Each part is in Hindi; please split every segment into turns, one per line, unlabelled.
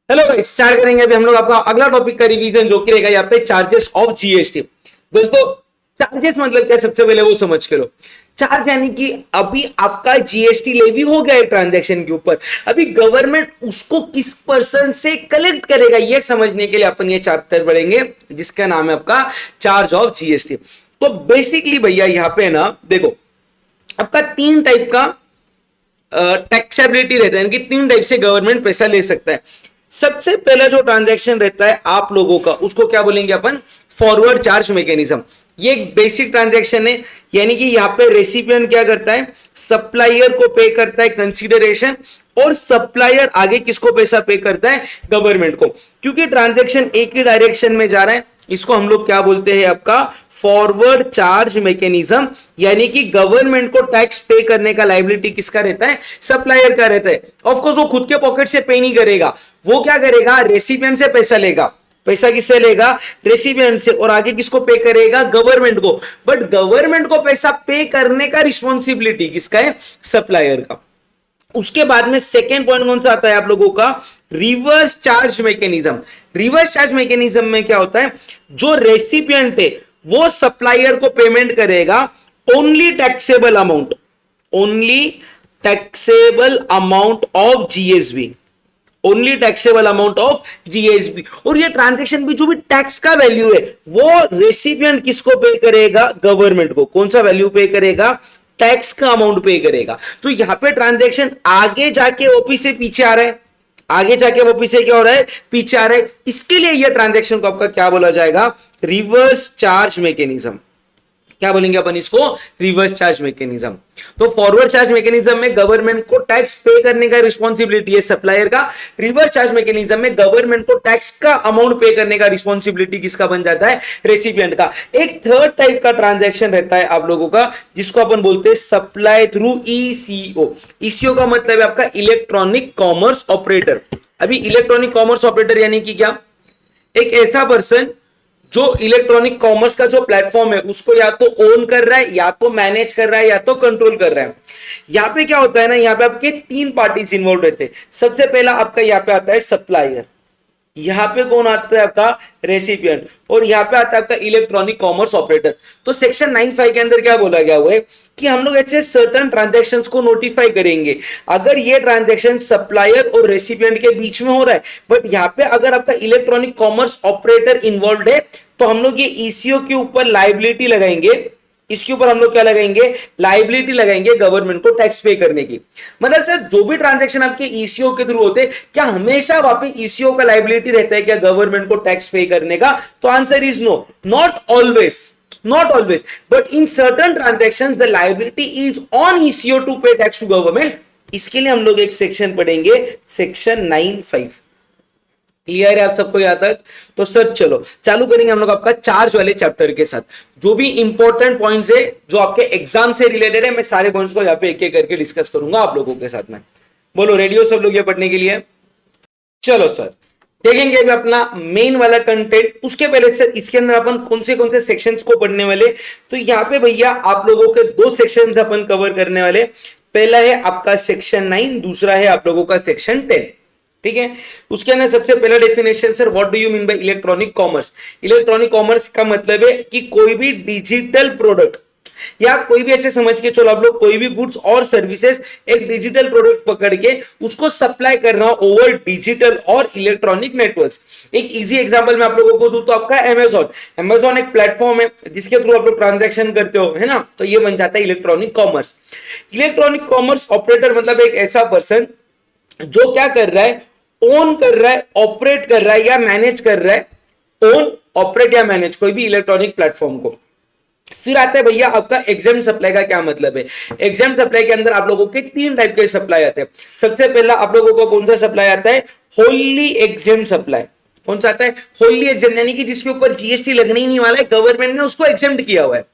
हेलो गाइस, स्टार्ट करेंगे अभी हम लोग आपका अगला टॉपिक का रिवीजन जो कि रहेगा यहाँ पे चार्जेस ऑफ जीएसटी। दोस्तों, चार्जेस मतलब क्या, सबसे पहले वो समझ के लो। चार्ज यानी कि अभी आपका जीएसटी लेवी हो गया है ट्रांजैक्शन के ऊपर, अभी गवर्नमेंट उसको किस पर्सन से कलेक्ट करेगा ये समझने के लिए अपन ये चैप्टर पढ़ेंगे जिसका नाम है आपका चार्ज ऑफ जीएसटी। तो बेसिकली भैया यहाँ पे ना देखो, आपका तीन टाइप का टैक्सेबिलिटी रहता है, यानी कि तीन टाइप से गवर्नमेंट पैसा ले सकता है। सबसे पहला जो ट्रांजैक्शन रहता है आप लोगों का, उसको क्या बोलेंगे अपन, फॉरवर्ड चार्ज मैकेनिज्म। ये एक बेसिक ट्रांजैक्शन है, यानी कि यहाँ पे रेसिपिएंट क्या करता है, सप्लायर को पे करता है कंसीडरेशन, और सप्लायर आगे किसको पैसा पे करता है, गवर्नमेंट को। क्योंकि ट्रांजैक्शन एक ही डायरेक्शन में जा रहा है, इसको हम लोग क्या बोलते हैं, आपका फॉरवर्ड चार्ज मैकेनिज्म। यानी कि गवर्नमेंट को टैक्स पे करने का लायबिलिटी किसका रहता है, सप्लायर का रहता है। ऑफकोर्स वो खुद के पॉकेट से पे नहीं करेगा, वो क्या करेगा, रेसिपिएंट से पैसा लेगा। पैसा किससे लेगा, रेसिपिएंट से, और आगे किसको पे करेगा, गवर्नमेंट को। बट गवर्नमेंट को पैसा पे करने का रिस्पॉन्सिबिलिटी किसका है, सप्लायर का। उसके बाद में सेकेंड पॉइंट कौन सा आता है आप लोगों का, reverse charge mechanism. Reverse charge mechanism में क्या होता है, जो रेसिपिएंट है वो सप्लायर को पेमेंट करेगा only taxable amount, only taxable amount of GSB, only taxable amount of GSB. और ये ट्रांजैक्शन भी जो भी टैक्स का वैल्यू है वो रेसिपिएंट किसको पे करेगा, गवर्नमेंट को। कौन सा वैल्यू पे करेगा, टैक्स का अमाउंट पे करेगा। तो यहां पे ट्रांजैक्शन आगे जाके ओपी से पीछे आ रहा है, आगे जाके वो पीछे क्या हो रहा है, पीछे आ रहा है। इसके लिए ये ट्रांजैक्शन को आपका क्या बोला जाएगा, रिवर्स चार्ज मैकेनिज्म। क्या बोलेंगे अपन इसको, रिवर्स चार्ज मैकेनिज्म। तो फॉरवर्ड चार्ज मैकेनिज्म में गवर्नमेंट को टैक्स पे करने का रिस्पॉन्सिबिलिटी है सप्लायर का। रिवर्स चार्ज मैकेनिज्म में गवर्नमेंट को टैक्स का अमाउंट पे करने का रिस्पॉन्सिबिलिटी किसका बन जाता है, रेसिपिएंट का। एक थर्ड टाइप का ट्रांजैक्शन रहता है आप लोगों का, जिसको अपन बोलते हैं सप्लाई थ्रू ईसीओ। ईसीओ का मतलब है आपका इलेक्ट्रॉनिक कॉमर्स ऑपरेटर। अभी इलेक्ट्रॉनिक कॉमर्स ऑपरेटर यानी कि क्या, एक ऐसा पर्सन जो इलेक्ट्रॉनिक कॉमर्स का जो प्लेटफॉर्म है उसको या तो ओन कर रहा है, या तो मैनेज कर रहा है, या तो कंट्रोल कर रहा है। यहां पे क्या होता है ना, यहां पे आपके तीन पार्टीज इन्वॉल्व रहते हैं। सबसे पहला आपका यहां पे आता है सप्लायर, यहां पे कौन आता है आपका, रेसिपिएंट, और यहां पे आता है आपका इलेक्ट्रॉनिक कॉमर्स ऑपरेटर। तो सेक्शन 9(5) के अंदर क्या बोला गया हुआ है कि हम लोग ऐसे सर्टेन ट्रांजैक्शंस को नोटिफाई करेंगे अगर ये ट्रांजैक्शन सप्लायर और रेसिपिएंट के बीच में हो रहा है। बट यहां पे अगर आपका इलेक्ट्रॉनिक कॉमर्स ऑपरेटर इन्वॉल्व है तो हम लोग ये ईसीओ के ऊपर लायबिलिटी लगाएंगे। इसके ऊपर हम लोग क्या लगाएंगे, लायबिलिटी लगाएंगे गवर्नमेंट को टैक्स पे करने की। मतलब सर, जो भी ट्रांजैक्शन आपके ईसीओ के थ्रू होते, क्या हमेशा वहां पे ईसीओ का लायबिलिटी रहता है क्या गवर्नमेंट को टैक्स पे करने का? तो answer is no, not always, not always, but in certain transactions the liability is on ECO to pay tax to government। इसके लिए हम लोग एक सेक्शन पढ़ेंगे, सेक्शन 9(5)। क्लियर है आप सबको यहां तक? तो सर चलो चालू करेंगे हम लोग आपका चार्ज वाले चैप्टर के साथ। जो भी इंपॉर्टेंट पॉइंट्स है जो आपके एग्जाम से रिलेटेड है, मैं सारे पॉइंट्स को यहाँ पे एक एक करके डिस्कस करूंगा आप लोगों के साथ में। बोलो रेडी हो सब लोग ये पढ़ने के लिए? चलो सर देखेंगे अभी अपना मेन वाला कंटेंट। उसके पहले सर इसके अंदर अपन कौन से सेक्शंस को पढ़ने वाले, तो यहाँ पे भैया आप लोगों के दो सेक्शंस अपन कवर करने वाले। पहला है आपका सेक्शन 9, दूसरा है आप लोगों का सेक्शन 10। ठीक है, उसके अंदर सबसे पहला definition sir, what do you mean by electronic commerce. Electronic commerce का मतलब है कि कोई भी डिजिटल प्रोडक्ट, या कोई भी ऐसे समझ के चलो आप लोग, कोई भी गुड्स और सर्विसेज एक डिजिटल प्रोडक्ट पकड़ के उसको सप्लाई करना ओवर डिजिटल और इलेक्ट्रॉनिक नेटवर्क्स। एक इजी एग्जांपल मैं आप लोगों को दूं तो आपका अमेजॉन एक प्लेटफॉर्म है जिसके थ्रू आप लोग ट्रांजैक्शन करते हो, है ना। तो ये बन जाता है electronic commerce. Electronic commerce operator मतलब एक ऐसा पर्सन जो क्या कर रहा है, ओन कर रहा है, ऑपरेट कर रहा है या मैनेज कर रहा है, ओन, ऑपरेट या मैनेज कोई भी इलेक्ट्रॉनिक प्लेटफॉर्म को। फिर आता है भैया आपका एग्जेम्प्ट सप्लाई का क्या मतलब है। एग्जेम्प्ट सप्लाई के अंदर आप लोगों के तीन टाइप के सप्लाई आते हैं। सबसे पहला आप लोगों को कौन सा सप्लाई आता है, होली एग्जेम्प्ट सप्लाई। कौन सा आता है, होली एग्जेम्प्ट, यानी कि जिसके ऊपर जीएसटी लगने ही नहीं वाला है, गवर्नमेंट ने उसको एग्जेम्प्ट किया हुआ है।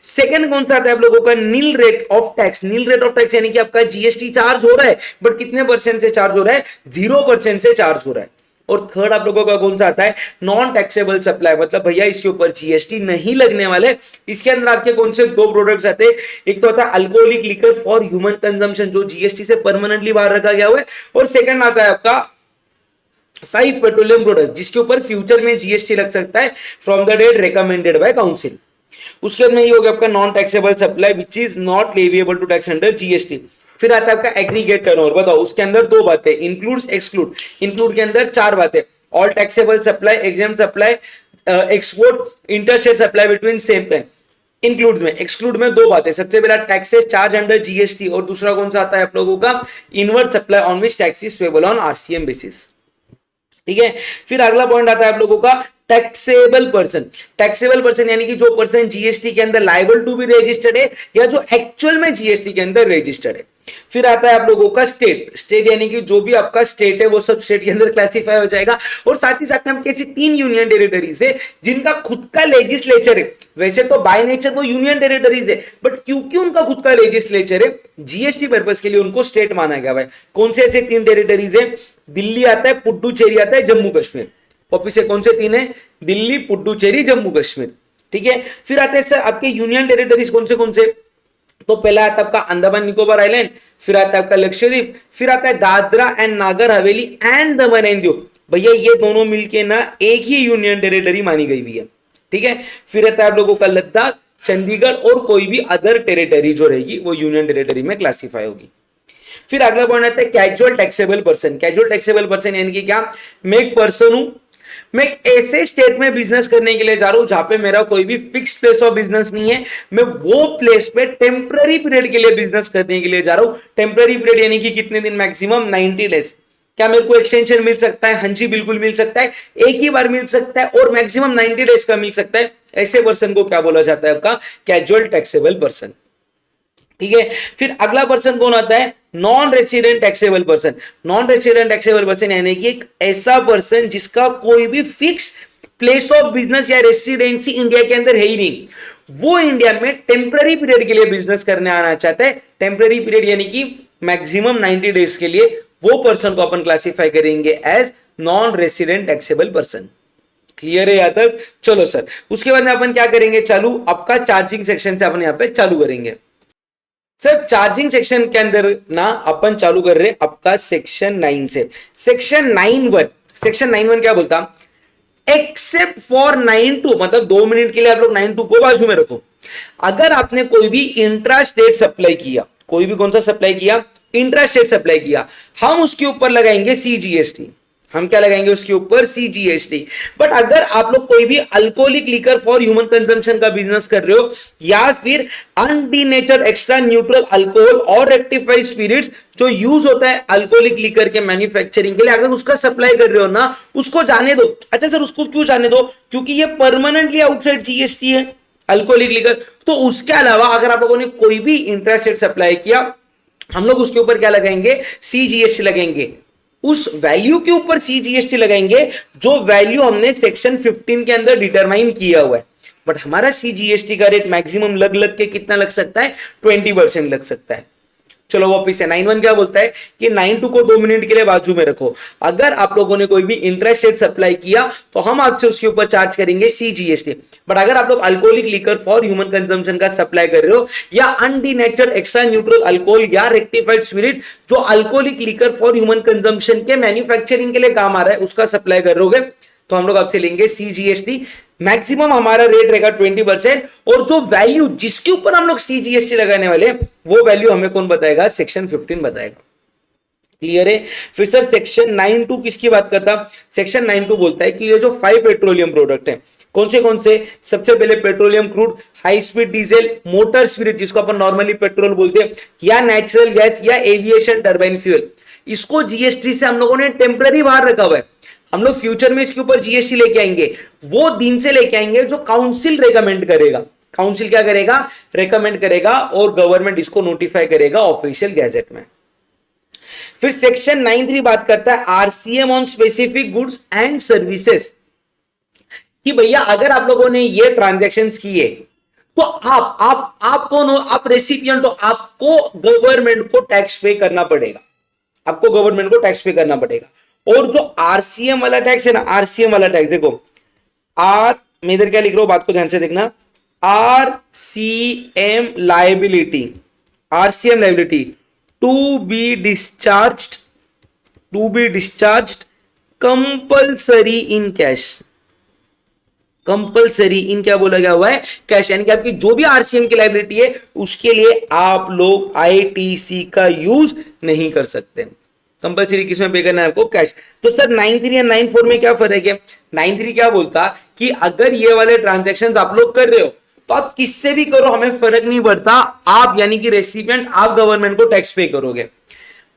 सेकंड कौन सा आता है आप लोगों का, nil rate of tax. Nil rate of tax यानी कि आपका जीएसटी चार्ज हो रहा है बट कितने परसेंट से चार्ज हो रहा है, 0% से चार्ज हो रहा है। और थर्ड आप लोगों का कौन सा आता है, नॉन टैक्सेबल सप्लाई, मतलब भैया इसके ऊपर जीएसटी नहीं लगने वाले। इसके अंदर आपके कौन से दो प्रोडक्ट्स आते हैं, एक तो आता है alcoholic liquor for human consumption जो जीएसटी से परमानेंटली बाहर रखा गया हुआ है, और सेकंड आता है आपका 5 पेट्रोलियम प्रोडक्ट जिसके ऊपर फ्यूचर में जीएसटी लग सकता है from the date recommended by council. उसके बाद में ये हो गया आपका non taxable supply which is not leviable to tax under GST. फिर आता है आपका एग्रीगेट टर्नओवर। बताओ उसके अंदर दो बातें, इंक्लूड्स एक्सक्लूड। इंक्लूड के अंदर चार बातें, all taxable supply, exempt supply, export, interstate supply between same time. Include में, एक्सक्लूड में दो बातें, सबसे पहला टैक्सेस चार्ज अंडर जीएसटी और दूसरा कौन सा आता है आप लोगों का inward supply on which tax is payable on RCM basis. ठीक है, फिर अगला पॉइंट आता है आप लोगों का टैक्सेबल पर्सन। टैक्सेबल पर्सन यानी कि जो पर्सन जीएसटी के अंदर लाइबल टू बी रजिस्टर्ड है या जो एक्चुअल में जीएसटी के अंदर रजिस्टर्ड है। फिर आता है आप लोगों का स्टेट। स्टेट यानी कि जो भी आपका स्टेट है वो सब स्टेट के अंदर क्लासिफाई हो जाएगा। और साथ ही साथ में आपके ऐसी 3 यूनियन टेरिटरीज है जिनका खुद का लेजिस्लेचर है। वैसे तो बाय नेचर वो यूनियन टेरिटरीज है, बट क्योंकि उनका खुद का लेजिस्लेचर है जीएसटी पर्पस के लिए उनको स्टेट माना गया है। कौन से ऐसे 3 टेरिटरीज है? दिल्ली आता है, पुडुचेरी आता है, जम्मू कश्मीर। वापिस से कौन से 3 है? दिल्ली, पुडुचेरी, जम्मू कश्मीर। ठीक है, फिर आते हैं सर आपके यूनियन टेरिटरीज कौन से? तो पहला आता है आपका अंडमान निकोबार आइलैंड, फिर आता है आपका लक्षद्वीप, फिर आता है Dadra and Nagar Haveli and Daman and Diu. भैया ये दोनों मिलके ना एक ही यूनियन टेरिटरी मानी गई हुई है। ठीक है, फिर आता है आप लोगों का लद्दाख, चंडीगढ़ और कोई भी अदर टेरिटरी जो रहेगी वो यूनियन टेरिटरी में क्लासिफाई होगी। फिर अगला पॉइंट आता है casual taxable person. Casual taxable person यानी कि क्या? मैं एक पर्सन हूं, मैं एक ऐसे स्टेट में बिजनेस करने के लिए जा रहा हूं जहां पे मेरा कोई भी फिक्स प्लेस ऑफ बिजनेस नहीं है, मैं वो प्लेस पे टेम्पररी पीरियड के लिए बिजनेस करने के लिए जा रहा हूं। टेम्पररी पीरियड यानी कि कितने दिन? Maximum 90 days. क्या मेरे को एक्सटेंशन मिल सकता है? हाँ जी बिल्कुल मिल सकता है, एक ही बार मिल सकता है और मैक्सिमम 90 डेज का मिल सकता है। ऐसे पर्सन को क्या बोला जाता है? आपका कैजुअल टैक्सेबल पर्सन। ठीक है, फिर अगला पर्सन कौन आता है? Non resident taxable person. Non resident taxable person यानी कि एक ऐसा पर्सन जिसका कोई भी फिक्स प्लेस ऑफ बिजनेस या रेसिडेंसी इंडिया के अंदर है ही नहीं, वो इंडिया में टेम्पररी पीरियड के लिए बिजनेस करने आना चाहता है। टेम्पररी पीरियड यानी कि मैक्सिमम 90 डेज के लिए, वो पर्सन को अपन क्लासिफाई करेंगे as non resident taxable person. Clear है यहां तक? चलो सर, उसके बाद में अपन क्या करेंगे? चालू आपका चार्जिंग सेक्शन से अपन यहां पे चालू करेंगे। सर चार्जिंग सेक्शन के अंदर ना अपन चालू कर रहे हैं आपका सेक्शन 9 से। सेक्शन 9(1). सेक्शन 9(1) क्या बोलता? एक्सेप्ट फॉर 9(2), मतलब 2 मिनट के लिए आप लोग 9(2) को बाजू में रखो। अगर आपने कोई भी इंट्रा स्टेट सप्लाई किया, कोई भी कौन सा सप्लाई किया? इंट्रा स्टेट सप्लाई किया, हम उसके ऊपर लगाएंगे सीजीएसटी। हम क्या लगाएंगे उसके ऊपर? सीजीएसटी। बट अगर आप लोग कोई भी alcoholic liquor for human consumption का बिजनेस कर रहे हो या फिर अनडीनेचर्ड एक्स्ट्रा न्यूट्रल अल्कोहल और रेक्टिफाइड स्पिरिट्स जो यूज होता है अल्कोहलिक लिकर के मैन्युफैक्चरिंग के लिए, अगर उसका सप्लाई कर रहे हो ना, उसको जाने दो। अच्छा सर उसको क्यों जाने दो? क्योंकि ये परमानेंटली आउटसाइड जीएसटी है अल्कोहलिक लिकर। तो उसके अलावा अगर आप लोगों ने कोई भी इंट्रास्टेट सप्लाई किया, हम लोग उसके ऊपर क्या लगाएंगे? सीजीएसटी लगाएंगे। उस वैल्यू के ऊपर सीजीएसटी लगाएंगे जो वैल्यू हमने सेक्शन 15 के अंदर डिटरमाइन किया हुआ है। बट हमारा सीजीएसटी का रेट मैक्सिमम लग के कितना लग सकता है? 20% लग सकता है। चलो वापिस है 9(1) क्या बोलता है कि 9(2) को 2 मिनट के लिए बाजू में रखो। अगर आप लोगों ने कोई भी इंटरेस्ट रेट सप्लाई किया तो हम आपसे उसके ऊपर चार्ज करेंगे सीजीएसटी। बट अगर आप लोग alcoholic liquor for human consumption का सप्लाई कर रहे हो या अनडीनेचर्ड एक्स्ट्रा न्यूट्रल अल्कोहल या रेक्टिफाइड स्पिरिट जो alcoholic liquor for human consumption के मैन्युफैक्चरिंग के लिए काम आ रहा है उसका सप्लाई कर रहे हो, तो हम लोग आपसे लेंगे सीजीएसटी। मैक्सिमम हमारा रेट रहेगा 20% और जो वैल्यू जिसके ऊपर हम लोग सीजीएसटी लगाने वाले वो वैल्यू हमें कौन बताएगा? सेक्शन 15 बताएगा। क्लियर है? फिर सर सेक्शन 9(2) किसकी बात करता? सेक्शन 9(2) बोलता है कि ये जो 5 पेट्रोलियम प्रोडक्ट है, कौन से? सबसे पहले petroleum crude, high speed diesel, motor spirit जिसको अपन नॉर्मली पेट्रोल बोलते हैं, या नेचुरल गैस या एविएशन टर्बाइन फ्यूल। इसको जीएसटी से हम लोगों ने टेम्पररी बाहर रखा हुआ है। हम लोग फ्यूचर में इसके ऊपर जीएसटी लेके आएंगे, वो दिन से लेके आएंगे जो काउंसिल रेकमेंड करेगा। काउंसिल क्या करेगा? रेकमेंड करेगा और गवर्नमेंट इसको नोटिफाई करेगा ऑफिशियल गैजेट में। फिर सेक्शन 9(3) बात करता है RCM on specific goods and services, कि भैया अगर आप लोगों ने ये ट्रांजैक्शंस किए तो आप कौन हो? आप रेसिपिएंट हो, आपको गवर्नमेंट को टैक्स पे करना पड़ेगा। आपको गवर्नमेंट को टैक्स पे करना पड़ेगा। और जो आरसीएम वाला टैक्स है ना, आरसीएम वाला टैक्स देखो, मैं इधर क्या लिख रहा हूं बात को ध्यान से देखना, RCM liability, RCM liability to be discharged compulsory in cash, compulsory in क्या बोला गया हुआ है, कैश, यानी कि आपकी जो भी आरसीएम की लायबिलिटी है उसके लिए आप लोग आईटीसी का यूज नहीं कर सकते। कंपल्सरी किसमें पे करना है आपको, कैश। तो सर 93 या 94 में क्या फर्क है? 93 क्या बोलता कि अगर ये वाले ट्रांजैक्शंस आप लोग कर रहे हो तो आप किससे भी करो, हमें फर्क नहीं पड़ता, आप यानी कि रेसिपिएंट आप गवर्नमेंट को टैक्स पे करोगे।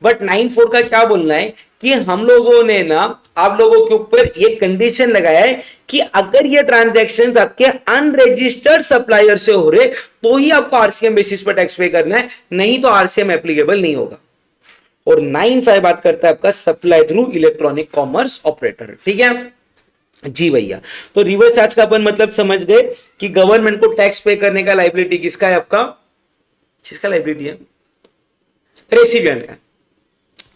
बट 94 का क्या बोलना है कि हम लोगों ने ना आप लोगों के ऊपर ये कंडीशन लगाया है कि अगर ये ट्रांजैक्शंस आपके अनरजिस्टर्ड सप्लायर से हो रहे तो ही आपको आरसीएम बेसिस पर टैक्स पे करना है, नहीं तो आरसीएम एप्लीकेबल नहीं होगा। और 95 बात करता है आपका supply through electronic commerce operator, ठीक है जी भैया। तो रिवर्स चार्ज का अपन मतलब समझ गए कि गवर्नमेंट को टैक्स पे करने का लायबिलिटी किसका है, आपका किसका लायबिलिटी है, रेसिपिएंट का,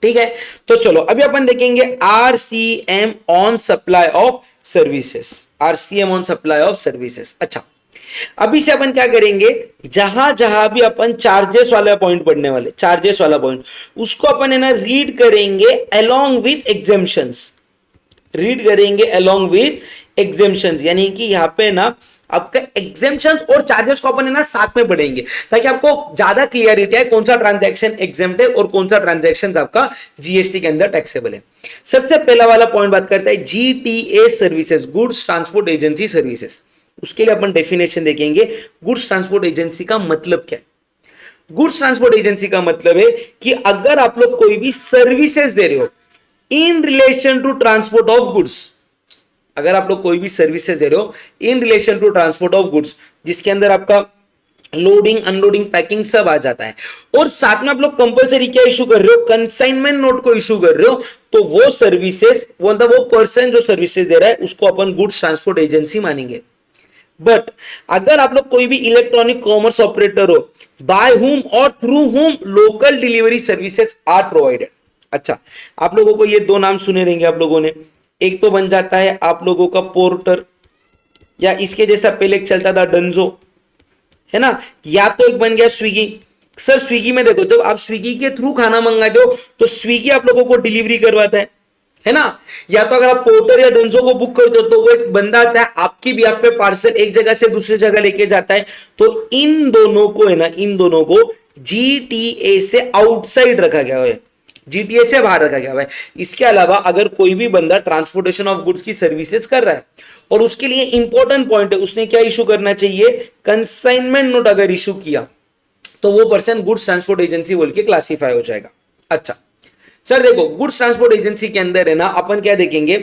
ठीक है। तो चलो अभी अपन देखेंगे RCM on supply of services, RCM on supply of services. अच्छा, अभी से अपन क्या करेंगे, जहां जहां भी अपन चार्जेस वाला पॉइंट पढ़ने वाले, चार्जेस वाला पॉइंट उसको अपन है ना रीड करेंगे अलोंग विथ एग्जेम्पशंस, रीड करेंगे अलोंग विथ एग्जेम्पशंस, यानी कि यहां पे ना आपका एग्जेम्पशंस और चार्जेस को अपन है ना साथ में पढ़ेंगे ताकि आपको ज्यादा क्लियरिटी है कौन सा ट्रांजैक्शन एग्जेम्प्ट है और कौन सा ट्रांजैक्शन आपका जीएसटी के अंदर टैक्सेबल है। सबसे पहला वाला पॉइंट बात करता है GTA services, goods transport agency services. उसके लिए अपन डेफिनेशन देखेंगे गुड्स ट्रांसपोर्ट एजेंसी का मतलब क्या है। गुड्स ट्रांसपोर्ट एजेंसी का मतलब है कि अगर आप लोग कोई भी सर्विसेज दे रहे हो in relation to transport of goods, अगर आप लोग कोई भी सर्विसेज दे रहे हो in relation to transport of goods, जिसके अंदर आपका लोडिंग अनलोडिंग पैकिंग सब आ जाता है, और साथ में आप लोग कंपलसरी क्या इशू कर रहे हो, कंसाइनमेंट नोट को इशू कर रहे हो, तो वो सर्विसेज मतलब वो पर्सन जो सर्विसेज दे रहा है उसको अपन गुड्स ट्रांसपोर्ट एजेंसी मानेंगे। बट अगर आप लोग कोई भी इलेक्ट्रॉनिक कॉमर्स ऑपरेटर हो, बाय हुम और through whom local delivery services are provided. अच्छा, आप लोगों को ये दो नाम सुने रहेंगे आप लोगों ने, एक तो बन जाता है आप लोगों का पोर्टर, या इसके जैसा पहले एक चलता था डंजो, है ना, या तो एक बन गया स्विगी। सर स्विगी में देखो, जब आप स्विगी के थ्रू खाना मंगाते हो तो स्विगी आप लोगों को डिलीवरी करवाता है ना। या तो अगर आप पोर्टर या डंजो को बुक करते हो तो वो एक बंदा आता है आपकी भी आप पे पार्सल एक जगह से दूसरी जगह लेके जाता है। तो इन दोनों को है ना, इन दोनों को जीटीए से आउटसाइड रखा गया है, जीटीए से बाहर रखा गया है। इसके अलावा अगर कोई भी बंदा ट्रांसपोर्टेशन ऑफ गुड्स की सर्विसेज कर रहा है और उसके लिए इंपॉर्टेंट पॉइंट है, उसने क्या इशू करना चाहिए, कंसाइनमेंट नोट अगर इशू किया तो वो पर्सन गुड्स ट्रांसपोर्ट एजेंसी बोल के क्लासीफाई हो जाएगा। अच्छा सर देखो, गुड्स ट्रांसपोर्ट एजेंसी के अंदर है ना अपन क्या देखेंगे,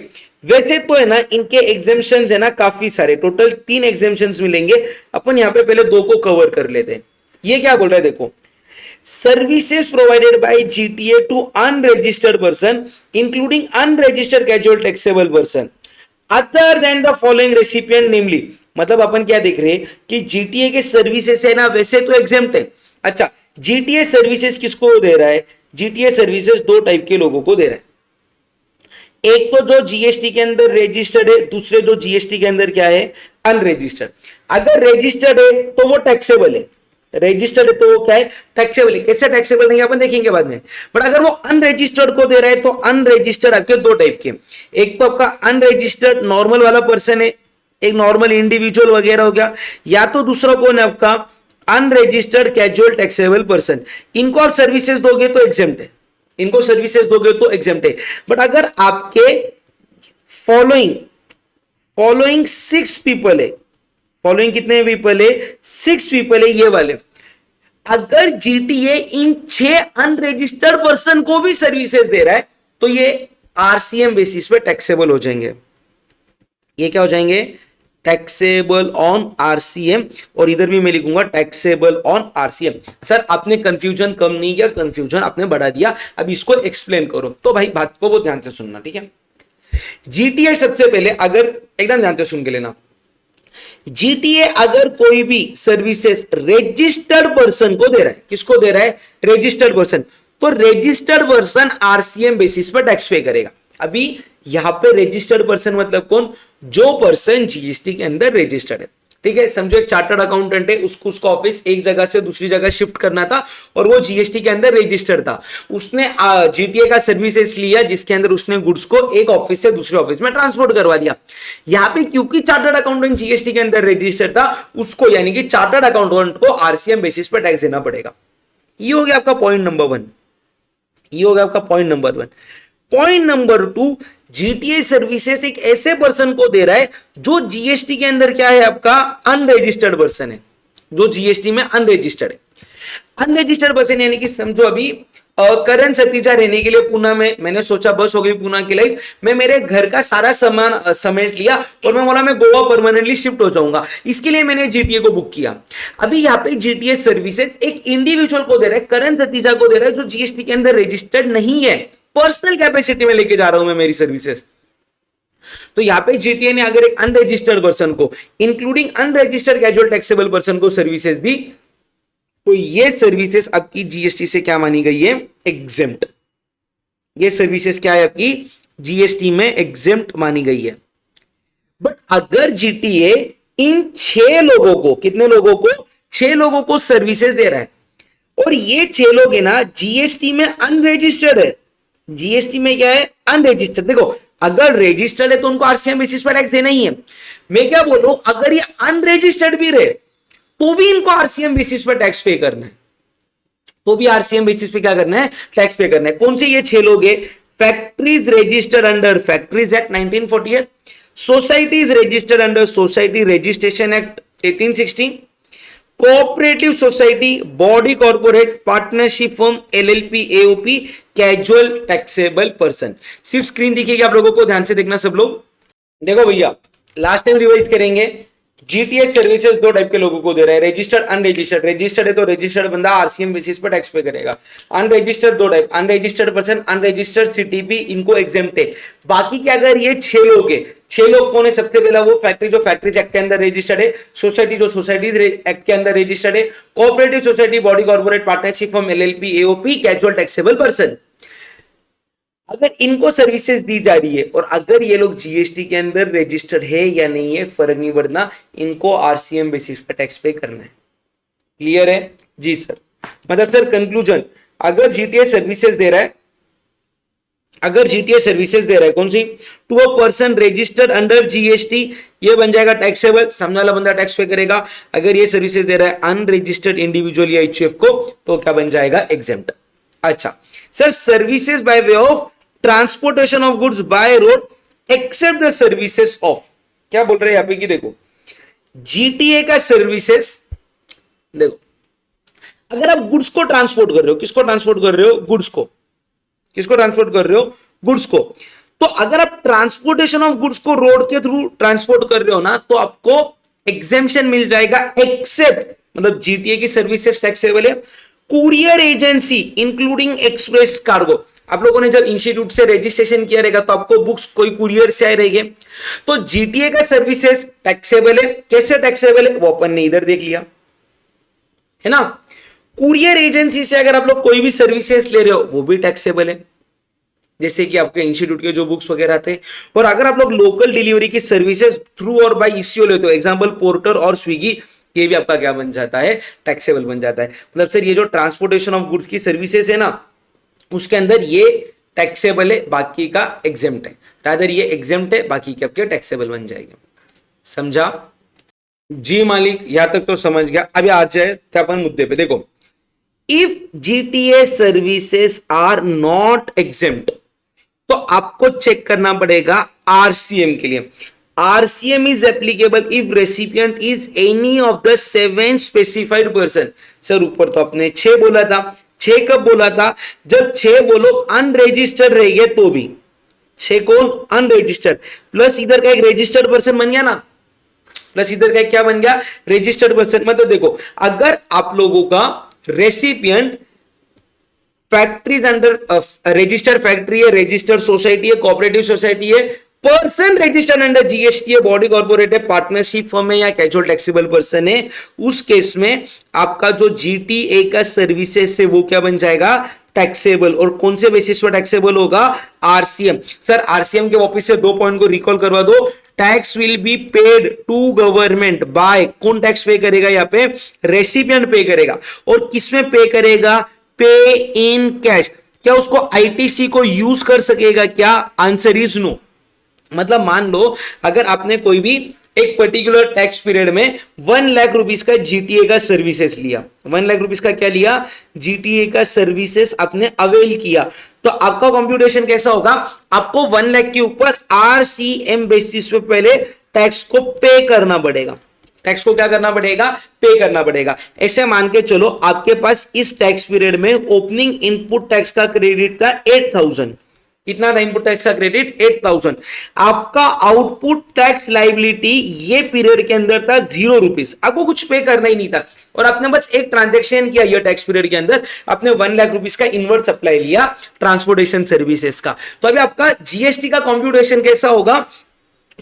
वैसे तो है ना इनके एग्जेम्पशंस है ना काफी सारे, टोटल 3 एग्जेम्पशंस मिलेंगे। अपन यहां पे पहले 2 को कवर कर लेते हैं। ये क्या बोल रहा है देखो, services provided by GTA to unregistered person including unregistered casual taxable person other than the following recipient namely. मतलब अपन क्या देख रहे हैं कि जीटीए के सर्विसेज है ना वैसे तो एग्जेम्प्ट है। अच्छा, जीटीए सर्विसेज किसको दे रहा है, जीटीए सर्विसेज 2 टाइप के लोगों को दे रहा है, एक तो जो जीएसटी के अंदर रजिस्टर्ड है, दूसरे जो जीएसटी के अंदर क्या है, अनरजिस्टर्ड। अगर रजिस्टर्ड है तो वो टैक्सेबल है, रजिस्टर्ड है तो वो क्या है, टैक्सेबल है। कैसे टैक्सेबल नहीं अपन देखेंगे बाद में। बट अगर वो अनरजिस्टर्ड को दे रहा है तो अनरजिस्टर्ड आपके 2 टाइप के, एक तो आपका अनरजिस्टर्ड नॉर्मल वाला पर्सन है, एक नॉर्मल इंडिविजुअल वगैरह हो गया, या तो दूसरा कौन है आपका अनरजिस्टर्ड कैजुअल टैक्सेबल पर्सन। इनको आप सर्विसेज दोगे तो एग्जेम्प्ट है, इनको सर्विसेज दोगे तो एग्जेम्प्ट है। बट अगर आपके फॉलोइंग 6 पीपल है, फॉलोइंग कितने पीपल है, 6 पीपल है ये वाले, अगर जीटीए इन 6 अनरजिस्टर्ड पर्सन को भी सर्विसेज दे रहा है तो ये आरसीएम बेसिस पे टैक्सेबल हो जाएंगे। ये क्या हो जाएंगे, टैक्सेबल ऑन आरसीएम, और इधर भी मैं लिखूंगा टैक्सेबल ऑन आरसीएम। सर आपने कंफ्यूजन कम नहीं किया, कंफ्यूजन आपने बढ़ा दिया, अब इसको एक्सप्लेन करो। तो भाई बात को बहुत ध्यान से सुनना, ठीक है। जीटीए सबसे पहले अगर एकदम ध्यान से सुन के लेना, जीटीए अगर कोई भी सर्विसेज रजिस्टर्ड पर्सन को दे रहा है, किसको दे रहा है, रजिस्टर्ड पर्सन, तो रजिस्टर्ड पर्सन आरसीएम बेसिस पर टैक्स पे करेगा। अभी यहां पे रजिस्टर्ड पर्सन मतलब कौन, जो पर्सन जीएसटी के अंदर रजिस्टर्ड है। ठीक है, समझो एक चार्टर्ड अकाउंटेंट है, उसको उसका ऑफिस एक जगह से दूसरी जगह शिफ्ट करना था और वो जीएसटी के अंदर रजिस्टर्ड था। उसने जीटीए का सर्विसेज लिया जिसके अंदर उसने गुड्स को एक ऑफिस से दूसरे ऑफिस में ट्रांसपोर्ट करवा दिया। यहां पे क्योंकि चार्टर्ड अकाउंटेंट जीएसटी के अंदर रजिस्टर्ड था, उसको यानी कि चार्टर्ड अकाउंटेंट को आरसीएम बेसिस पर टैक्स देना पड़ेगा। ये हो गया आपका पॉइंट नंबर 1। ये हो गया आपका point number 1। Point number 2, GTA services एक ऐसे पर्सन को दे रहा है जो जीएसटी के अंदर क्या है, आपका अनरजिस्टर्ड पर्सन है, जो जीएसटी में अनरजिस्टर्ड है। अनरजिस्टर्ड पर्सन यानी कि समझो अभी करण सतीजा रहने के लिए पुणे में, मैंने सोचा बस हो गई पुणे की लाइफ, मैं मेरे घर का सारा सामान समेट लिया और मैं बोला मैं गोवा परमानेंटली शिफ्ट हो जाऊंगा, इसके लिए मैंने जीटीए को बुक किया। अभी यहाँ पे जीटीए सर्विसेज एक इंडिविजुअल को दे रहा है, करण सतीजा को दे रहा है, जो जीएसटी के अंदर रजिस्टर्ड नहीं है, पर्सनल कैपेसिटी में लेके जा रहा हूं मैं मेरी सर्विसेज। तो यहां पे जीटीए ने अगर एक अनरजिस्टर्ड पर्सन को, including unregistered casual taxable person को सर्विसेज दी, तो ये सर्विसेज आपकी जीएसटी से क्या मानी गई है, एग्जेम्प्ट। ये सर्विसेज क्या है आपकी जीएसटी में एग्जेम्प्ट मानी गई है। बट अगर जीटीए इन 6 लोगों को, कितने लोगों को, 6 लोगों को सर्विसेज दे रहा है और ये 6 लोग है ना जीएसटी में अनरजिस्टर्ड है, जीएसटी में क्या है, अनरजिस्टर्ड। देखो अगर रजिस्टर्ड है तो उनको आरसीएम बेसिस पर टैक्स देना ही है। मैं क्या बोल रहा हूं, अगर ये अनरजिस्टर्ड भी रहे तो भी इनको आरसीएम बेसिस पर टैक्स पे करना है, तो भी आरसीएम बेसिस पे क्या करना है, टैक्स पे करना है। कौन से ये 6 लोग है, factories registered under factories act 1948, societies registered under society registration act 1860, cooperative society, body corporate, partnership firm, LLP, AOP, casual taxable person. सिर्फ स्क्रीन दिखेगी आप लोगों को, ध्यान से देखना सब लोग। देखो भैया लास्ट टाइम रिवाइज करेंगे, जीटीए सर्विसेज 2 टाइप के लोगों को दे रहा है, रजिस्टर्ड, अनरजिस्टर्ड। रजिस्टर्ड है तो रजिस्टर्ड बंदा आरसीएम बेसिस पर टैक्स पे करेगा। Unregistered 2 type, unregistered person, unregistered CTP, इनको एग्जेम्प्ट है। बाकी क्या, अगर ये 6 लोग है, 6 लोग कौन है, सबसे पहला वो फैक्ट्री जो फैक्ट्रीज एक्ट के अंदर रजिस्टर्ड है, सोसाइटी जो सोसाइटीज एक्ट के अंदर रजिस्टर्ड है, cooperative society, body corporate, partnership firm, LLP, AOP, casual taxable person. अगर इनको सर्विसेज दी जा रही है और अगर ये लोग जीएसटी के अंदर रजिस्टर्ड है या नहीं है, फर्क नहीं पड़ना, इनको आरसीएम बेसिस पर टैक्स पे करना है। क्लियर है जी सर? मतलब सर कंक्लूजन, अगर जीटीए सर्विसेज दे रहा है, अगर जीटीए सर्विसेज दे रहा है कौन सी, to a person registered under GST, ये बन जाएगा टैक्सेबल, सामने वाला बंदा टैक्स पे करेगा। अगर ये सर्विसेज दे रहा है अनरजिस्टर्ड इंडिविजुअल या एचयूएफ को, तो क्या बन जाएगा, एग्जेम्प्ट। अच्छा sir, services by way of transportation of goods by road except the services of, क्या बोल रहे हैं यहां पे कि देखो जीटीए का सर्विसेज, देखो अगर आप गुड्स को ट्रांसपोर्ट कर रहे हो, किसको ट्रांसपोर्ट कर रहे हो, गुड्स को, किसको ट्रांसपोर्ट कर रहे हो, गुड्स को, तो अगर आप ट्रांसपोर्टेशन ऑफ गुड्स को रोड के थ्रू ट्रांसपोर्ट कर रहे हो ना, तो आपको एग्जेम्पशन मिल जाएगा, एक्सेप्ट मतलब जीटीए की सर्विसेज टैक्सेबल है, courier agency including express cargo. आप लोगों ने जब इंस्टीट्यूट से रजिस्ट्रेशन किया रहेगा तो आपको बुक्स कोई कुरियर से आए रहेंगे, तो जीटीए का सर्विसेज टैक्सेबल है। कैसे टैक्सेबल है वो अपन ने इधर देख लिया है ना। कुरियर एजेंसी से अगर आप लोग कोई भी सर्विसेज ले रहे हो वो भी टैक्सेबल है, जैसे कि आपके इंस्टीट्यूट के जो बुक्स वगैरह थे। और अगर आप लोग लोकल डिलीवरी की सर्विसेज थ्रू और बाय ईसीओ लेते हो, एग्जांपल पोर्टर और स्विगी, ये भी आपका क्या बन जाता है, टैक्सेबल बन जाता है। मतलब सर ये जो ट्रांसपोर्टेशन ऑफ गुड्स की सर्विसेज है ना, उसके अंदर ये टैक्सेबल है, बाकी का एग्जेम्प्ट है। रादर ये एग्जेम्प्ट है, बाकी के आपके टैक्सेबल बन जाएंगे। समझा जी मालिक? यहां तक तो समझ गया। अभी आ जाए थे अपन मुद्दे पे। देखो, if GTA services are not exempt, तो आपको चेक करना पड़ेगा आरसीएम के लिए। RCM is applicable if recipient is any of the 7 specified person. Sir ऊपर तो आपने 6 बोला था, 6 कब बोला था, जब 6 वो लोग अनरजिस्टर्ड रहेंगे तो भी। 6 कौन, अनरजिस्टर्ड, प्लस इधर का एक रजिस्टर्ड पर्सन बन गया ना, प्लस इधर का एक क्या बन गया, रजिस्टर्ड पर्सन। मतलब देखो अगर आप लोगों का recipient factories under registered factory है, रजिस्टर्ड सोसाइटी है, कोऑपरेटिव सोसाइटी है, पर्सन रजिस्टर्ड अंडर जीएसटी है, बॉडी कॉर्पोरेट है, पार्टनरशिप फर्म है या कैजुअल टैक्सेबल पर्सन है, उस केस में आपका जो जीटीए का सर्विसेज है वो क्या बन जाएगा, टैक्सेबल। और कौन से बेसिस पर टैक्सेबल होगा, आरसीएम। सर आरसीएम के वापस से 2 पॉइंट को रिकॉल करवा दो। Tax will be paid to government by, कौन टैक्स पे करेगा यहाँ पे, रेसिपिएंट पे करेगा। और किसमें पे करेगा, पे इन कैश। क्या उसको आईटीसी को यूज कर सकेगा क्या, आंसर इज नो। मतलब मान लो अगर आपने कोई भी एक पर्टिकुलर टैक्स पीरियड में 1 लाख रुपीस का जीटीए का सर्विसेज लिया, 1 लाख रुपीस का क्या लिया, जीटीए का सर्विसेज आपने अवेल किया, तो आपका कंप्यूटेशन कैसा होगा, आपको 1 लाख के ऊपर आरसीएम बेसिस पे पहले टैक्स को पे करना पड़ेगा। टैक्स को क्या करना पड़ेगा, पे करना पड़ेगा। ऐसे मान के चलो आपके पास इस टैक्स पीरियड में ओपनिंग इनपुट टैक्स का क्रेडिट था 8000। कितना था इनपुट टैक्स का क्रेडिट, 8000। आपका आउटपुट टैक्स लाइबिलिटी ये पीरियड के अंदर था 0 रुपीस, आपको कुछ पे करना ही नहीं था और आपने बस एक ट्रांजैक्शन किया ये टैक्स पीरियड के अंदर, आपने 1 लाख रुपीस का इनवर्ट सप्लाई लिया ट्रांसपोर्टेशन सर्विसेज का। तो अभी आपका जीएसटी का कंप्यूटेशन कैसा होगा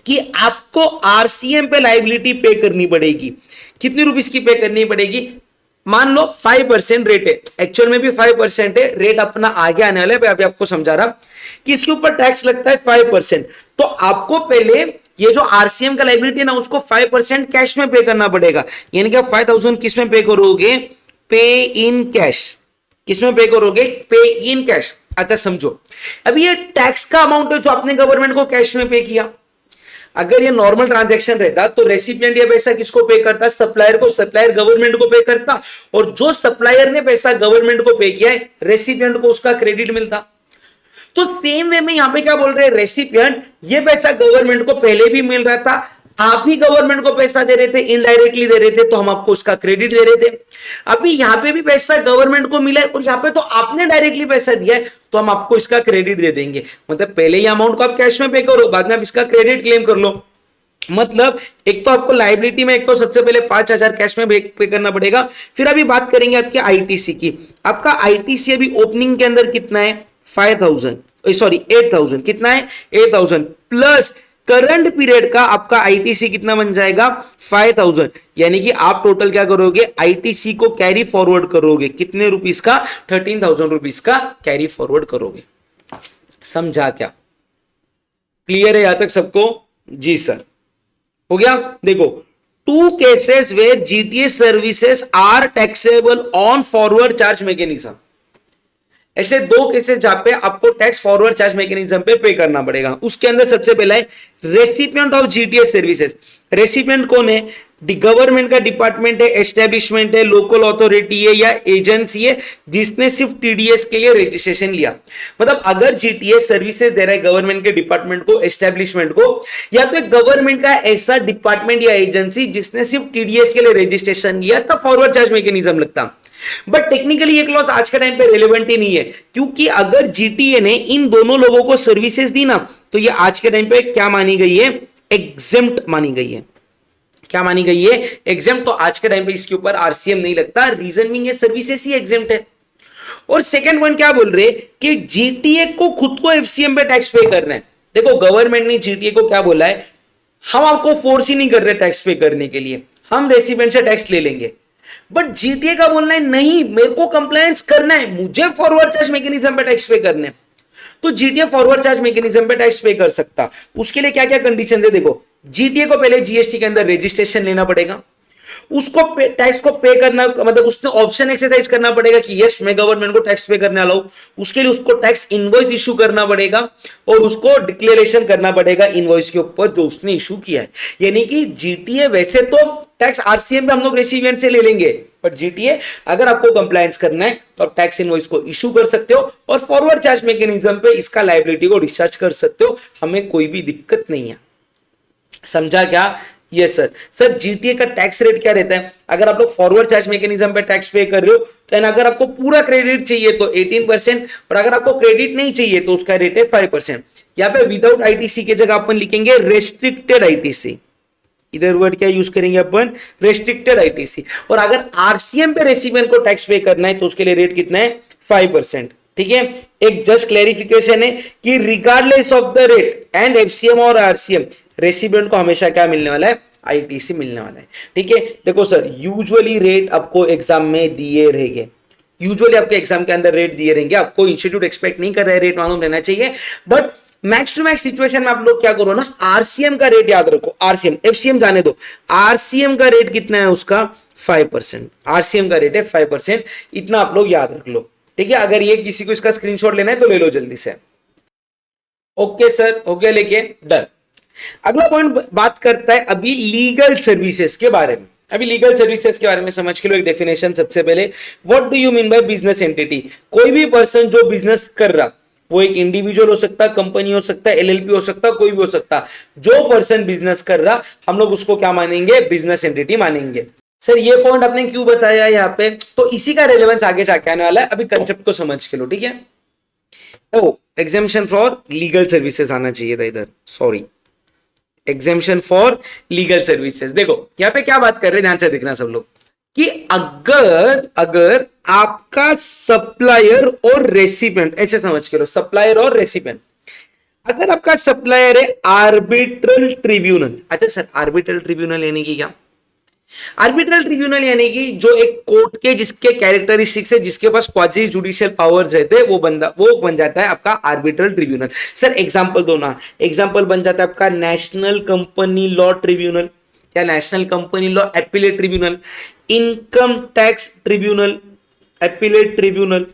कि आपको आरसीएम पे लाइबिलिटी पे करनी पड़ेगी। कितनी रुपीस की पे करनी पड़ेगी, मान लो 5% रेट है, एक्चुअल में भी 5% है, रेट अपना आगे आने वाला है, अभी आपको समझा रहा कि इसके ऊपर टैक्स लगता है 5%। तो आपको पहले ये जो आरसीएम का लाइबिलिटी है ना उसको 5% कैश में पे करना पड़ेगा। यानी कि 5000 किस में पे करोगे, पे इन कैश। किस में पे करोगे, पे इन कैश। अच्छा समझो, अभी ये टैक्स का अमाउंट है जो आपने गवर्नमेंट को कैश में पे किया। अगर ये नॉर्मल ट्रांजैक्शन रहता तो रेसिपिएंट ये पैसा किसको पे करता, सप्लायर को, सप्लायर गवर्नमेंट को पे करता और जो सप्लायर ने पैसा गवर्नमेंट को पे किया है रेसिपिएंट को उसका क्रेडिट मिलता। तो सेम वे में यहां पे क्या बोल रहे हैं, रेसिपिएंट ये पैसा गवर्नमेंट को पहले भी मिल रहा था, आप ही गवर्नमेंट को पैसा दे रहे थे, इनडायरेक्टली दे रहे थे, तो हम आपको उसका क्रेडिट दे रहे थे। अभी यहां पे भी पैसा गवर्नमेंट को मिला है और यहां पे तो आपने डायरेक्टली पैसा दिया है, तो हम आपको इसका क्रेडिट दे देंगे। मतलब पहले ही अमाउंट को आप कैश में पे करो, बाद में आप इसका क्रेडिट क्लेम कर लो। मतलब एक तो आपको लायबिलिटी में एक तो सबसे पहले 5000 कैश में पे करना पड़ेगा। फिर अभी बात करेंगे आपके आईटीसी की। आपका आईटीसी अभी ओपनिंग के अंदर कितना है, 8000, कितना है 8000 प्लस करंट पीरियड का आपका आईटीसी कितना बन जाएगा 5000। यानी कि आप टोटल क्या करोगे, आईटीसी को कैरी फॉरवर्ड करोगे, कितने रुपीस का, 13000 रुपीस का कैरी फॉरवर्ड करोगे। समझा क्या, क्लियर है यहां तक सबको, जी सर हो गया। देखो, 2 cases where GTA services are taxable on forward charge mechanism. ऐसे 2 केसेस जहां पे आपको टैक्स फॉरवर्ड चार्ज मैकेनिज्म पे करना पड़ेगा। उसके अंदर सबसे पहला है recipient of GTA services. Recipient कौन है, गवर्नमेंट का डिपार्टमेंट है, एस्टेब्लिशमेंट है, लोकल अथॉरिटी है या एजेंसी है जिसने सिर्फ टीडीएस के लिए रजिस्ट्रेशन लिया। मतलब अगर जीटीए सर्विसेज दे रहा है गवर्नमेंट के डिपार्टमेंट को, एस्टेब्लिशमेंट को, या तो गवर्नमेंट का ऐसा डिपार्टमेंट या एजेंसी जिसने सिर्फ टीडीएस के लिए रजिस्ट्रेशन लिया, तब फॉरवर्ड चार्ज मैकेनिज्म लगता। बट टेक्निकली ये क्लॉज आज के टाइम पे रेलेवेंट ही नहीं है, क्योंकि अगर जीटीए ने इन दोनों लोगों को सर्विसेज दी ना, तो ये आज के टाइम पे क्या मानी गई है, एग्जेम्प्ट मानी गई है। क्या मानी गई है, एग्जेम्प्ट। तो आज के टाइम पे इसके ऊपर आरसीएम नहीं लगता, रीजन भी ये सर्विसेज ही एग्जेम्प्ट है। और सेकंड पॉइंट क्या बोल रहे कि जीटीए को खुद को एफसीएम पे टैक्स पे करना है। देखो, गवर्नमेंट ने जीटीए को क्या बोला है, हम आपको फोर्स ही नहीं कर रहे टैक्स पे करने के लिए, हम रेसिपिएंट से टैक्स ले लेंगे। बट जीटीए का बोलना है नहीं, मेरे को कंप्लायंस करना है, मुझे फॉरवर्ड चार्ज मैकेनिज्म पे टैक्स पे करने हैं। तो जीटीए फॉरवर्ड चार्ज मैकेनिज्म पे टैक्स पे कर सकता। उसके लिए क्या क्या कंडीशन है, देखो, जीटीए को पहले जीएसटी के अंदर रजिस्ट्रेशन लेना पड़ेगा, उसको टैक्स को पे करना, मतलब उसने ऑप्शन एक्सरसाइज करना पड़ेगा कि यस मैं गवर्नमेंट को टैक्स पे करने वाला हूं। उसके लिए उसको टैक्स इनवॉइस इशू करना पड़ेगा और उसको डिक्लेरेशन करना पड़ेगा इनवॉइस के ऊपर जो उसने इशू किया है। यानी कि जीटीए वैसे तो टैक्स आरसीएम पे हम लोग रेसिपिएंट से ले लेंगे, बट जीटीए अगर आपको कंप्लायंस करना है तो आप टैक्स इनवॉइस को इशू कर सकते हो और फॉरवर्ड चार्ज मैकेनिज्म पे इसका लायबिलिटी को डिस्चार्ज कर सकते हो, हमें कोई भी दिक्कत नहीं है। समझा क्या, यस सर। सर जीटीए का टैक्स रेट क्या रहता है, अगर आप लोग फॉरवर्ड चार्ज मैकेनिज्म पे टैक्स पे कर रहे हो तो अगर आपको पूरा क्रेडिट चाहिए तो 18% और अगर आपको क्रेडिट नहीं चाहिए तो उसका रेट है 5%। यहाँ पे विदाउट आईटीसी की जगह अपन लिखेंगे रेस्ट्रिक्टेड आईटीसी, इधर वर्ड क्या यूज करेंगे अपन, रेस्ट्रिक्टेड आईटीसी। और अगर आरसीएम पे रेसिपिएंट को टैक्स पे करना है तो उसके लिए रेट कितना है 5%। ठीक है, एक जस्ट क्लैरिफिकेशन है कि regardless of the rate and FCM और आरसीएम रेसिपिएंट को हमेशा क्या मिलने वाला है, आईटीसी मिलने वाला है। ठीक है, देखो सर, यूजुअली रेट आपको एग्जाम में दिए रहेंगे, यूजुअली आपके एग्जाम के अंदर रेट दिए रहेंगे, आपको इंस्टीट्यूट एक्सपेक्ट नहीं कर रहा है रेट मालूम रहना चाहिए, but max to max situation में आप लोग क्या करो ना, आरसीएम का रेट याद रखो, आरसीएम, एफसीएम जाने दो, आरसीएम का रेट कितना है उसका 5%, आरसीएम का रेट है 5%, इतना आप लोग याद रख लो, ठीक है। अगर ये किसी को इसका स्क्रीनशॉट लेना है तो ले लो जल्दी से। ओके सर, हो गया लेके डन। अगला पॉइंट बात करता है अभी लीगल सर्विसेज के बारे में। अभी लीगल सर्विसेज के बारे में समझ के लो एक डेफिनेशन सबसे पहले। What do you mean by business entity? कोई भी पर्सन जो बिजनेस कर रहा, वो एक इंडिविजुअल हो सकता है, कंपनी हो सकता है, एलएलपी हो सकता है, कोई भी हो सकता है, जो पर्सन बिजनेस कर रहा हम लोग उसको क्या मानेंगे, बिजनेस एंटिटी मानेंगे। सर ये पॉइंट आपने क्यों बताया यहाँ पे, तो इसी का रेलेवेंस आगे जाके आने वाला है, अभी कंसेप्ट को समझ के लो, ठीक है। ओ एग्जेम्पशन फॉर लीगल सर्विसेज आना चाहिए था इधर, sorry, exemption for legal services. देखो यहां पे क्या बात कर रहे हैं, ध्यान से देखना सब लोग, कि अगर आपका सप्लायर और रेसिपिएंट, ऐसे समझ के लो, सप्लायर और रेसिपिएंट, अगर आपका सप्लायर है आर्बिट्रल ट्रिब्यूनल। अच्छा सर आर्बिट्रल ट्रिब्यूनल यानी कि क्या? आर्बिट्रल ट्रिब्यूनल यानी कि जो एक कोर्ट के जिसके कैरेक्टरिस्टिक्स है, जिसके पास क्वाजी जुडिशियल पावर्स रहते हैं, वो बन जाता है आपका आर्बिट्रल ट्रिब्यूनल। सर एग्जांपल दो ना, एग्जांपल बन जाता है आपका नेशनल कंपनी लॉ ट्रिब्यूनल, या national company law appellate tribunal, income tax tribunal appellate tribunal,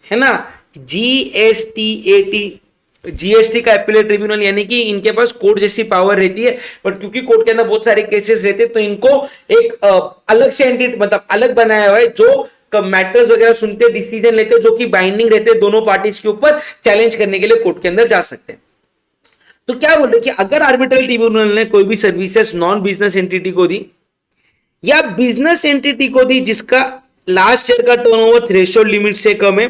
है ना, जीएसटी जीएसटी का एपिलेट ट्रिब्यूनल, यानी कि इनके पास कोर्ट जैसी पावर रहती है, बट क्योंकि कोर्ट के अंदर बहुत सारे केसेस रहते हैं तो इनको एक अलग से एंटिटी, मतलब अलग बनाया हुआ है, जो मैटर्स वगैरह सुनते, डिसीजन लेते, जो कि बाइंडिंग रहते हैं दोनों पार्टीज के ऊपर, चैलेंज करने के लिए कोर्ट के अंदर जा सकते हैं। तो क्या बोल रहे कि अगर आर्बिट्रल ट्रिब्यूनल ने कोई भी सर्विसेज नॉन बिजनेस एंटिटी को दी या बिजनेस एंटिटी को दी जिसका लास्ट ईयर का टर्नओवर थ्रेशोल्ड लिमिट से कम है,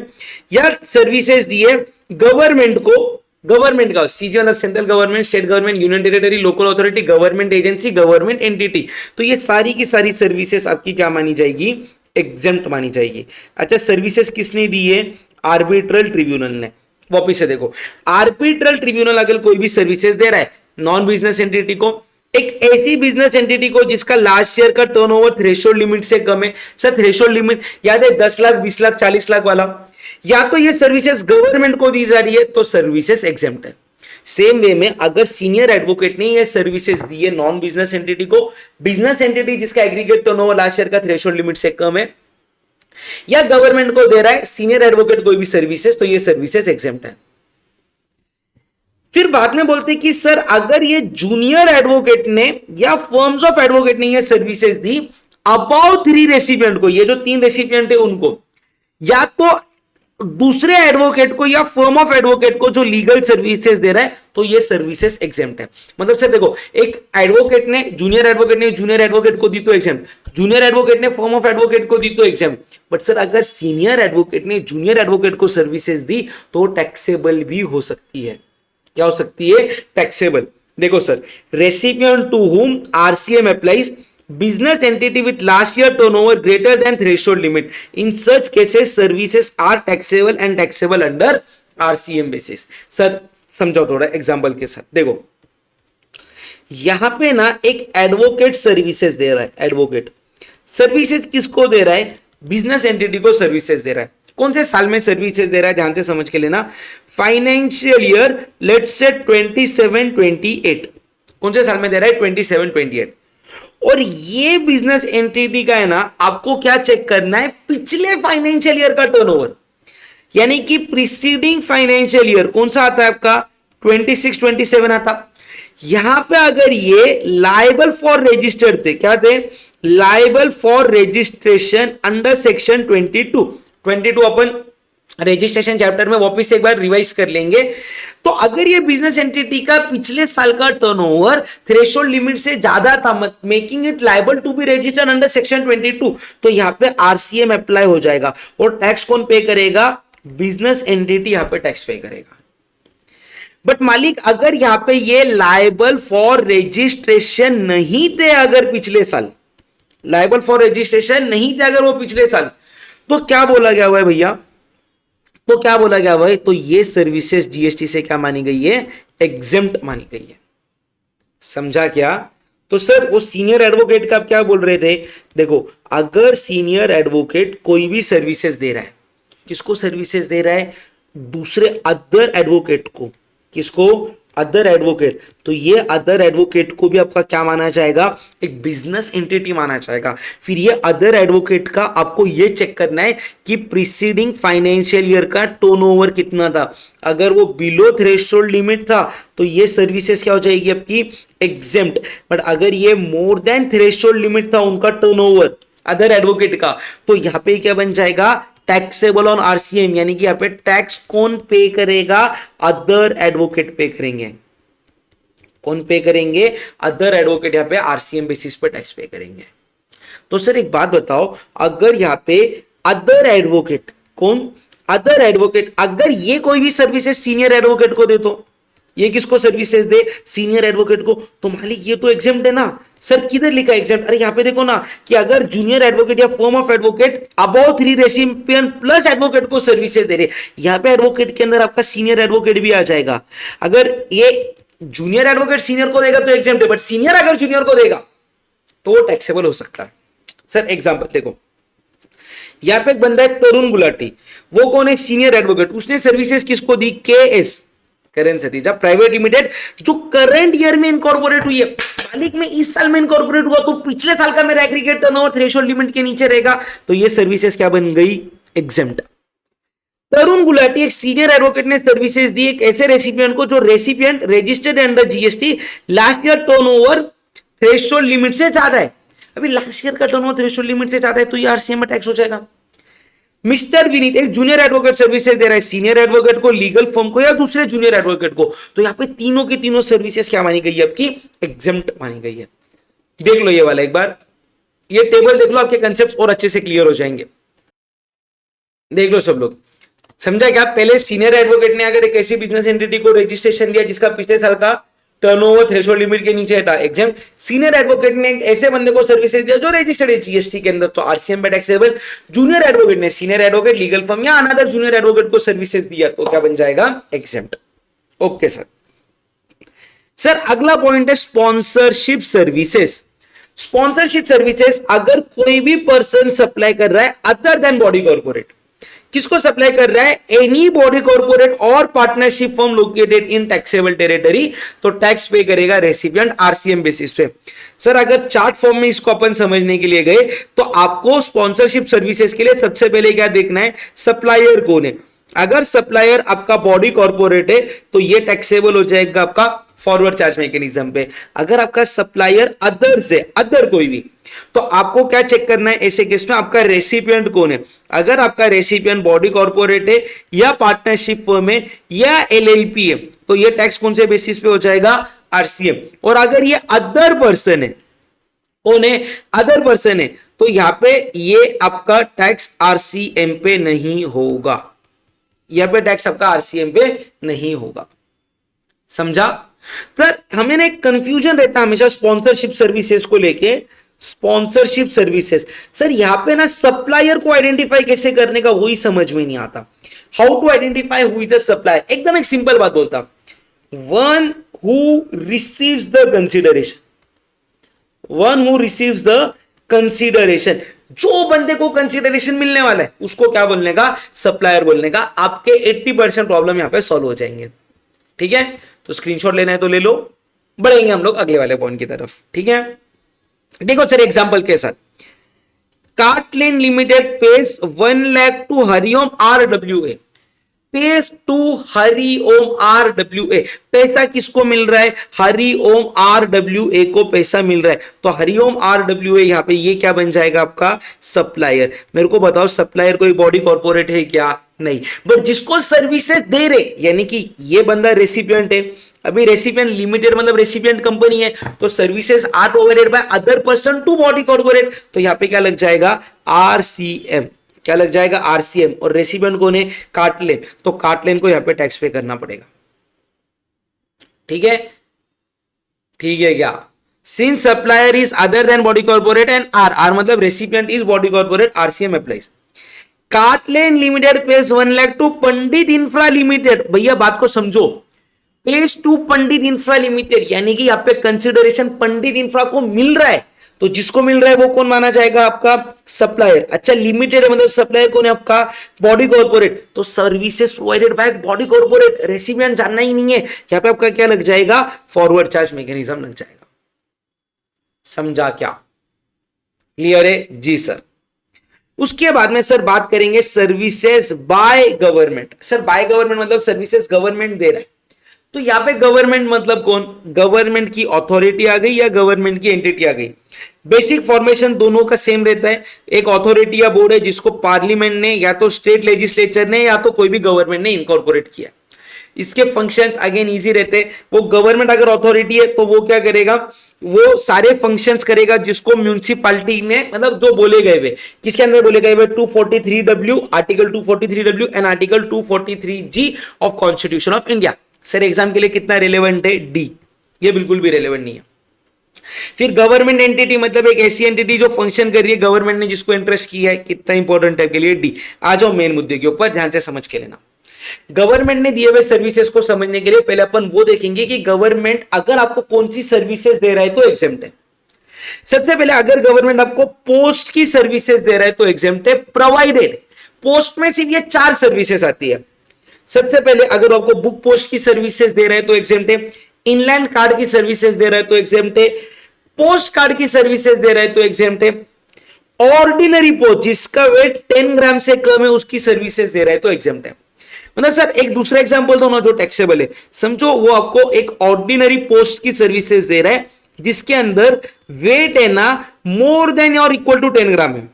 या सर्विसेज दी है गवर्नमेंट को, गवर्नमेंट का सीजी मतलब central government, state government, union territory, local authority, government agency, government entity, तो ये सारी की सारी सर्विसेज आपकी क्या मानी जाएगी, एग्जेम्प्ट मानी जाएगी। अच्छा सर्विसेज किसने दी है, आर्बिट्रल ट्रिब्यूनल ने। वापिस से देखो, आर्बिट्रल ट्रिब्यूनल अगर कोई भी सर्विसेज दे रहा है नॉन बिजनेस एंटिटी को, एक ऐसी बिजनेस एंटिटी को जिसका लास्ट ईयर का टर्नओवर थ्रेशोल्ड लिमिट से कम है, सर थ्रेशोल्ड लिमिट याद है 10 लाख, 20 लाख, 40 लाख वाला, या तो ये सर्विसेज गवर्नमेंट को दी जा रही है तो सर्विसेज एग्जेम्प्ट है। सेम वे में अगर सीनियर एडवोकेट ने ये सर्विसेज दी है नॉन बिजनेस एंटिटी को, बिजनेस एंटिटी जिसका एग्रीगेट टर्नओवर लास्ट ईयर का थ्रेशोल्ड लिमिट से कम है, या गवर्नमेंट को दे रहा है सीनियर एडवोकेट कोई भी सर्विसेज, तो ये सर्विसेज एग्जेम्प्ट है। फिर बाद में बोलते कि सर अगर ये जूनियर एडवोकेट ने या फर्म्स ऑफ एडवोकेट ने ये सर्विसेज दी अबाउ 3 रेसिपिएंट को, ये जो 3 रेसिपिएंट है उनको, या तो दूसरे एडवोकेट को या फर्म ऑफ एडवोकेट को जो लीगल सर्विसेज दे रहा है, तो ये सर्विसेज एग्जेम्प्ट है। मतलब सर देखो, एक एडवोकेट ने जूनियर एडवोकेट को दी तो एग्जेम्प्ट, जूनियर एडवोकेट ने फर्म ऑफ एडवोकेट को दी तो एग्जेम्प्ट, बट सर अगर सीनियर एडवोकेट ने जूनियर एडवोकेट को सर्विसेज दी तो टैक्सेबल भी हो सकती है। क्या हो सकती है, टैक्सेबल। देखो sir, recipient to whom RCM applies, business entity with last year turnover greater than threshold limit, in such cases services are taxable and taxable under RCM basis। Sir समझो थोड़ा एग्जांपल के साथ, देखो यहां पे ना एक एडवोकेट सर्विसेज दे रहा है, एडवोकेट सर्विसेज किसको दे रहा है, बिजनेस एंटिटी को सर्विसेज दे रहा है। कौन से साल में सर्विसेज दे रहा है, ध्यान से समझ के लेना, फाइनेंशियल ईयर लेट्स से 27-28, कौन से साल में दे रहा है, 27-28। और ये बिजनेस एंटिटी का है ना, आपको क्या चेक करना है, पिछले फाइनेंशियल ईयर का टर्नओवर, यानी कि प्रीसीडिंग फाइनेंशियल ईयर कौन सा आता है आपका, 26-27 आता। यहां पे अगर ये लायबल फॉर रजिस्टर्ड थे, क्या थे, liable for registration under section 22 upon registration chapter में वापस एक बार रिवाइज कर लेंगे। तो अगर ये बिजनेस एंटिटी का पिछले साल का टर्नओवर थ्रेशोल्ड लिमिट से ज्यादा था, making it liable to be registered under section 22, तो यहां पे आरसीएम अप्लाई हो जाएगा। और टैक्स कौन पे करेगा, बिजनेस एंटिटी यहां पे टैक्स पे करेगा। बट मालिक अगर यहां पे ये लायबल फॉर रजिस्ट्रेशन नहीं थे, अगर पिछले साल लायबल फॉर रजिस्ट्रेशन नहीं थे अगर वो पिछले साल, तो क्या बोला गया हुआ है भैया, तो क्या बोला गया भाई, तो ये सर्विसेज जीएसटी से क्या मानी गई है, एग्जेम्प्ट मानी गई है। समझा क्या? तो सर वो सीनियर एडवोकेट का क्या बोल रहे थे, देखो अगर सीनियर एडवोकेट कोई भी सर्विसेज दे रहा है, किसको सर्विसेज दे रहा है, दूसरे अदर एडवोकेट को, किसको? Other advocate. तो ये अदर एडवोकेट को भी आपका क्या माना जाएगा? एक बिजनेस एंटिटी माना जाएगा। फिर ये अदर एडवोकेट का आपको ये चेक करना है कि प्रीसीडिंग फाइनेंशियल ईयर का टर्नओवर कितना था। अगर वो बिलो थ्रेशोल्ड लिमिट था तो ये सर्विसेज क्या हो जाएगी आपकी? एग्जेम्प्ट। बट अगर ये मोर देन थ्रेशोल्ड लिमिट था उनका टर्नओवर अदर एडवोकेट का, तो यहां पे क्या बन जाएगा? टैक्सेबल ऑन आरसीएम, यानी कि यहां पे टैक्स कौन पे करेगा? अदर एडवोकेट पे करेंगे। कौन पे करेंगे? अदर एडवोकेट यहां पे आरसीएम बेसिस पे टैक्स पे करेंगे। तो सर एक बात बताओ, अगर यहां पे अदर एडवोकेट, कौन? अदर एडवोकेट, अगर ये कोई भी सर्विसेज सीनियर एडवोकेट को दे तो ये किसको सर्विसेज दे? सीनियर एडवोकेट को। तो मालिक ये तो एग्जेम्प्ट है ना। सर किधर लिखा एग्जेम्प्ट? अरे यहां पे देखो ना कि अगर जूनियर एडवोकेट या firm of advocate above 3 recipient plus advocate को सर्विसेज दे रहे, यहां पे एडवोकेट के अंदर आपका सीनियर एडवोकेट भी आ जाएगा। अगर ये जूनियर एडवोकेट सीनियर को देगा तो एग्जेम्प्ट है, बट सीनियर अगर जूनियर को देगा तो वो टैक्सेबल हो सकता है। सर एग्जांपल देखो, यहां पे एक बंदा है तरुण गुलाटी, वो कौन है? Senior advocate. उसने सर्विसेज किसको दी? केएस, करेंट सतीजा प्राइवेट लिमिटेड, जो करंट ईयर में इनकॉर्पोरेट हुई है। मालिक में इस साल में इनकॉर्पोरेट हुआ तो पिछले साल का मेरा एग्रीगेट टर्नओवर थ्रेशोल्ड लिमिट के नीचे रहेगा, तो ये सर्विसेज क्या बन गई? एग्जेम्प्ट। तरुण गुलाटी एक सीनियर एडवोकेट ने सर्विसेज दी एक ऐसे रेसिपिएंट को जो recipient registered under GST, last year turnover threshold limit से ज्यादा है। अभी लास्ट ईयर का टर्नओवर थ्रेशोल्ड लिमिट से ज्यादा है तो ये आरसीएम में टैक्स हो जाएगा। मिस्टर विनीत एक जूनियर एडवोकेट सर्विसेज दे रहा है सीनियर एडवोकेट को, लीगल फर्म को या दूसरे जूनियर एडवोकेट को, तो यहां पे तीनों की तीनों सर्विसेज क्या मानी गई है? आपकी एग्जेम्प्ट मानी गई है। देख लो ये वाला एक बार, ये टेबल देख लो, आपके कंसेप्ट और अच्छे से क्लियर हो जाएंगे। देख लो सब लोग, समझा क्या? पहले सीनियर एडवोकेट ने अगर एक ऐसी बिजनेस एंटिटी को रजिस्ट्रेशन दिया जिसका पिछले साल का टर्नओवर थ्रेशोल्ड लिमिट के नीचे था, एग्जाम। सीनियर एडवोकेट ने एक ऐसे बंदे को सर्विसेज दिया जो रजिस्टर्ड है जीएसटी के अंदर, तो आरसीएम पे टैक्सेबल। जूनियर एडवोकेट ने सीनियर एडवोकेट, लीगल फर्म या अनदर जूनियर एडवोकेट को सर्विसेज दिया तो क्या बन जाएगा? एग्जेम्प्ट। Okay sir. सर अगला पॉइंट है स्पॉन्सरशिप सर्विसेज। स्पॉन्सरशिप सर्विसेज अगर कोई भी पर्सन सप्लाई कर रहा है अदर देन बॉडी कॉर्पोरेट, किसको सप्लाई कर रहा है? एनी बॉडी कॉर्पोरेट और partnership firm located in taxable territory, तो टैक्स पे करेगा रेसिपिएंट आरसीएम बेसिस पे। सर अगर चार्ट फॉर्म में इसको अपन समझने के लिए गए तो आपको स्पॉन्सरशिप सर्विसेज के लिए सबसे पहले क्या देखना है? सप्लायर कौन है। अगर सप्लायर आपका बॉडी कॉर्पोरेट है तो ये टैक्सेबल हो जाएगा आपका फॉरवर्ड चार्ज मैकेनिज्म पे। अगर आपका सप्लायर अदर से अदर कोई भी, तो आपको क्या चेक करना है ऐसे केस में? आपका रेसिपिएंट कौन है। अगर आपका रेसिपिएंट बॉडी कॉर्पोरेट है या पार्टनरशिप फर्म है या एलएलपी है तो ये टैक्स कौन से बेसिस पे हो जाएगा? आरसीएम। और अगर ये अदर पर्सन है, कौन है? अदर पर्सन है, तो यहां पे ये आपका टैक्स आरसीएम पे नहीं होगा। यहां पे टैक्स आपका आरसीएम पे नहीं होगा। समझा? सर हमें ना एक कंफ्यूजन रहता है हमेशा स्पॉन्सरशिप सर्विसेज को लेके। स्पॉन्सरशिप सर्विसेज, सर यहां पे ना सप्लायर को आइडेंटिफाई कैसे करने का वही समझ में नहीं आता। How to identify who is the supplier? एकदम एक सिंपल बात बोलता, one who receives the consideration, one who receives the consideration, जो बंदे को कंसिडरेशन मिलने वाला है उसको क्या बोलने का? सप्लायर बोलने का। आपके 80% प्रॉब्लम यहां पे सॉल्व हो जाएंगे। ठीक है, तो स्क्रीनशॉट लेना है तो ले लो, बढ़ेंगे हम लोग अगले वाले पॉइंट की तरफ। ठीक है, देखो सर एग्जांपल के साथ, Cartlane limited pays 1 lakh to Hariom RWA, pays to Hariom RWA. पैसा किसको मिल रहा है? हरिओम आरडब्ल्यूए को पैसा मिल रहा है, तो हरिओम आरडब्ल्यूए यहां पे ये क्या बन जाएगा? आपका सप्लायर। मेरे को बताओ सप्लायर कोई बॉडी कॉर्पोरेट है क्या? नहीं। बट जिसको सर्विसेज दे रहे, यानी कि ये बंदा रेसिपिएंट है, अभी रेसिपिएंट लिमिटेड मतलब रेसिपिएंट कंपनी है, तो services are provided by other person to body corporate, तो यहां पे क्या लग जाएगा? आरसीएम। क्या लग जाएगा? आरसीएम। और रेसिपिएंट कौन है? कार्टलेन, तो कार्टलेन को यहां पे टैक्स पे करना पड़ेगा। ठीक है, ठीक है क्या? Since supplier is other than body corporate and are मतलब recipient is body corporate, RCM applies. Cartlane limited pays 1 lakh to Pandit infra limited. भैया बात को समझो, pays to Pandit infra limited, यानी कि यहां पे कंसिडरेशन पंडित इंफ्रा को मिल रहा है, तो जिसको मिल रहा है वो कौन माना जाएगा? आपका सप्लायर। अच्छा, लिमिटेड है मतलब सप्लायर कौन है? आपका बॉडी कॉर्पोरेट। तो services provided by body corporate, recipient जानना ही नहीं है, यहां पे आपका क्या लग जाएगा? फॉरवर्ड चार्ज मैकेनिज्म लग जाएगा। समझा क्या? क्लियर है जी सर। उसके बाद में सर बात करेंगे services by government. Sir by government मतलब सर्विसेज गवर्नमेंट दे रहा है, तो यहां पे गवर्नमेंट मतलब कौन? गवर्नमेंट की अथॉरिटी आ गई या गवर्नमेंट की एंटिटी आ गई? बेसिक फॉर्मेशन दोनों का सेम रहता है। एक अथॉरिटी या बोर्ड है जिसको पार्लियामेंट ने या तो स्टेट लेजिस्लेचर ने या तो कोई भी गवर्नमेंट ने इनकॉर्पोरेट किया। इसके फंक्शंस अगेन इजी रहते हैं। वो गवर्नमेंट अगर अथॉरिटी है तो वो क्या करेगा? वो सारे फंक्शंस करेगा जिसको म्यूनिसिपैलिटी ने मतलब जो बोले गए वे, किसके अंदर बोले गए वे? 243W, article 243W and article 243G of constitution of India. Sir exam के लिए कितना रिलेवेंट है? डी। ये बिल्कुल भी रिलेवेंट नहीं है। फिर गवर्नमेंट एंटिटी मतलब एक ऐसी एंटिटी जो फंक्शन कर रही है, गवर्नमेंट ने जिसको इंटरेस्ट किया है, कितना इंपॉर्टेंट है आपके लिए? डी। आ जाओ मेन मुद्दे के ऊपर, ध्यान से समझ के लेना। गवर्नमेंट ने दिए हुए सर्विसेज को समझने के लिए पहले अपन वो देखेंगे कि गवर्नमेंट अगर आपको कौन सी सर्विसेज दे रहा है तो एग्जेम्प्ट है। सबसे पहले अगर गवर्नमेंट आपको पोस्ट की सर्विसेज दे रहा है तो एग्जेम्प्ट है, प्रोवाइडेड पोस्ट में सिर्फ ये 4 सर्विसेज आती है। सबसे पहले अगर आपको बुक पोस्ट की सर्विसेज दे रहा है तो एग्जेम्प्ट है, इनलैंड कार्ड की सर्विसेज दे रहा है तो एग्जेम्प्ट है, पोस्ट कार्ड की सर्विसेज दे रहा है तो एग्जेम्प्ट है, ऑर्डिनरी पोस्ट जिसका वेट 10 ग्राम से कम है उसकी सर्विसेज दे रहा है तो एग्जेम्प्ट है। मतलब सर एक दूसरा एग्जांपल दो ना जो टैक्सेबल है। समझो वो आपको एक ऑर्डिनरी पोस्ट की सर्विसेज दे रहा है जिसके अंदर वेट है ना मोर देन और इक्वल टू 10 ग्राम है,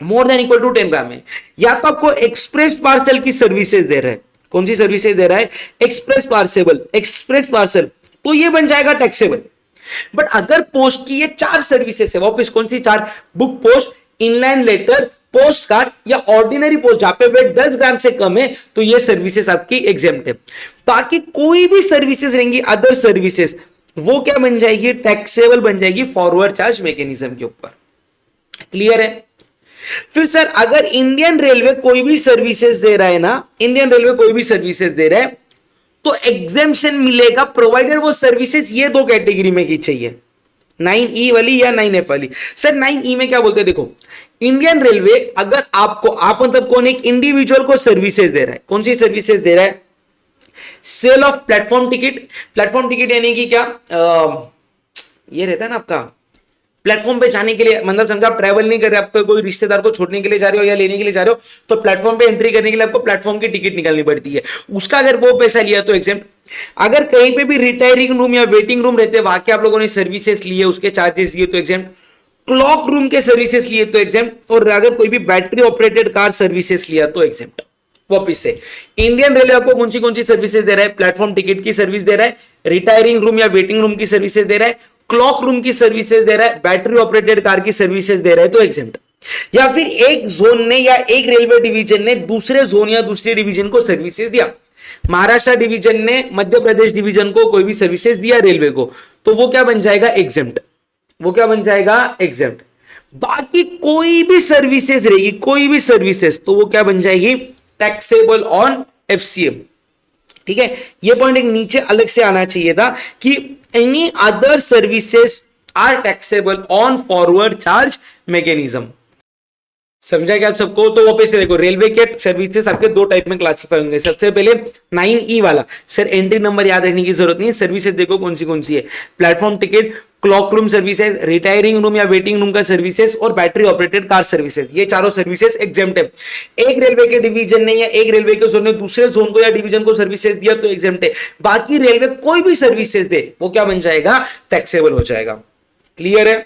मोर देन इक्वल टू 10 ग्राम है। या तो आपको एक्सप्रेस पार्सल की सर्विसेज दे रहा है। कौन सी सर्विसेज दे रहा है? एक्सप्रेस पार्सल, एक्सप्रेस पार्सल, तो ये बन जाएगा टैक्सेबल। बट अगर पोस्ट की ये 4 सर्विसेज है, वापस कौन सी 4? Book post, inland letter, post card या ऑर्डिनरी पोस्ट जहां पे वेट 10 ग्राम से कम है, तो ये सर्विसेज आपकी एग्जेम्प्ट है। बाकी कोई भी सर्विसेज रहेंगी, अदर सर्विसेज, वो क्या बन जाएगी? टैक्सेबल बन जाएगी फॉरवर्ड चार्ज मैकेनिज्म के ऊपर। क्लियर है? फिर सर अगर इंडियन रेलवे कोई भी सर्विसेज दे रहा है ना, इंडियन रेलवे कोई भी सर्विसेज दे रहा है तो एग्जेम्पशन मिलेगा, प्रोवाइडेड वो सर्विसेज ये 2 कैटेगरी में की चाहिए, 9E वाली या 9F वाली। सर 9E में क्या बोलते हैं? देखो इंडियन रेलवे अगर आपको, आप मतलब कौन, एक इंडिविजुअल को सर्विसेज दे रहा है, कौन सी सर्विसेज दे रहा है? Sale of platform ticket. Platform ticket यानी कि क्या? ये रहता है ना आपका प्लेटफॉर्म पे जाने के लिए, मतलब समझा आप ट्रैवल नहीं कर रहे, आपको कोई रिश्तेदार को छोड़ने के लिए जा रहे हो या लेने के लिए जा रहे हो, तो प्लेटफॉर्म पे एंट्री करने के लिए आपको प्लेटफॉर्म की टिकट निकालनी पड़ती है, उसका अगर वो पैसा लिया तो एग्जेम्प्ट। अगर कहीं पे भी रिटायरिंग रूम या वेटिंग रूम रहते हैं, वहां के आप लोगों ने सर्विसेज लिए, उसके चार्जेस लिए तो एग्जेम्प्ट। क्लॉक रूम के सर्विसेज लिए तो एग्जेम्प्ट। और अगर कोई भी बैटरी ऑपरेटेड कार सर्विसेज लिया तो एग्जेम्प्ट। वापिस से इंडियन रेलवे आपको कौन सी सर्विसेज दे रहा है? प्लेटफॉर्म टिकट की सर्विस दे रहा है, रिटायरिंग रूम या वेटिंग रूम की सर्विसेज दे रहा है, क्लॉक रूम की सर्विसेज दे रहा है, बैटरी ऑपरेटेड कार की सर्विसेज दे रहा है तो एग्जेम्प्ट। या फिर एक जोन ने या एक रेलवे डिवीजन ने दूसरे जोन या दूसरे डिवीजन को सर्विसेज दिया, महाराष्ट्र डिवीजन ने मध्य प्रदेश डिवीजन को कोई भी सर्विसेज दिया रेलवे को, तो वो क्या बन जाएगा? एग्जेम्प्ट। वो क्या बन जाएगा? एग्जेम्प्ट। बाकी कोई भी सर्विसेज रहेगी, कोई भी सर्विसेज, तो वो क्या बन जाएगी? Taxable on FCM। ठीक है, ये पॉइंट एक नीचे अलग से आना चाहिए था कि any other services are taxable on forward charge mechanism. समझा क्या आप सबको? तो वापस से देखो, रेलवे के सर्विसेज आपके 2 टाइप में क्लासिफाई होंगे। सबसे पहले 9E वाला, सर एंट्री नंबर याद रखने की जरूरत नहीं है, सर्विसेज देखो कौन सी है। Platform ticket, clock room services, retiring room या वेटिंग रूम का सर्विसेज और बैटरी ऑपरेटेड कार सर्विसेज, ये चारों सर्विसेज एग्जेम्प्ट है। एक रेलवे के डिवीजन ने या एक रेलवे के जोन ने दूसरे जोन को या डिवीजन को सर्विसेज दिया तो एग्जेम्प्ट है। बाकी रेलवे कोई भी सर्विसेज दे वो क्या बन जाएगा? टैक्सेबल हो जाएगा। क्लियर है?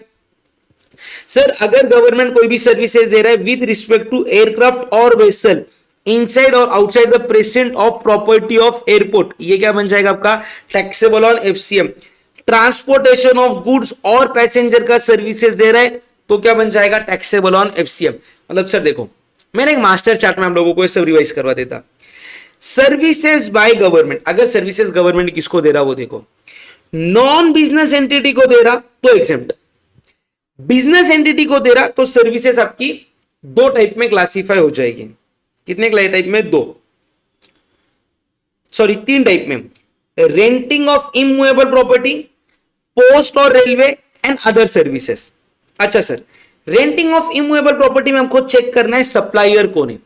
सर अगर गवर्नमेंट कोई भी सर्विसेज दे रहा है विद रिस्पेक्ट टू एयरक्राफ्ट और वेसल इनसाइड और outside the presence of property of airport, ये क्या बन जाएगा आपका? Taxable on FCM। Transportation of goods और पैसेंजर का सर्विसेज दे रहा है तो क्या बन जाएगा? Taxable on FCM। मतलब सर देखो, मैंने एक मास्टर चार्ट में आप लोगों को सब रिवाइज करवा देता। सर्विसेज बाय गवर्नमेंट, अगर सर्विसेज गवर्नमेंट किसको दे रहा वो देखो, नॉन बिजनेस एंटिटी को दे रहा तो एग्जेम्प्ट, बिजनेस एंटिटी को दे रहा तो सर्विसेज आपकी 2 टाइप में क्लासिफाई हो जाएगी। कितने टाइप में? 2, सॉरी 3 टाइप में। Renting of immovable property, post और रेलवे एंड अदर सर्विसेज। अच्छा sir, renting of immovable property में हमको चेक करना है सप्लायर कौन है।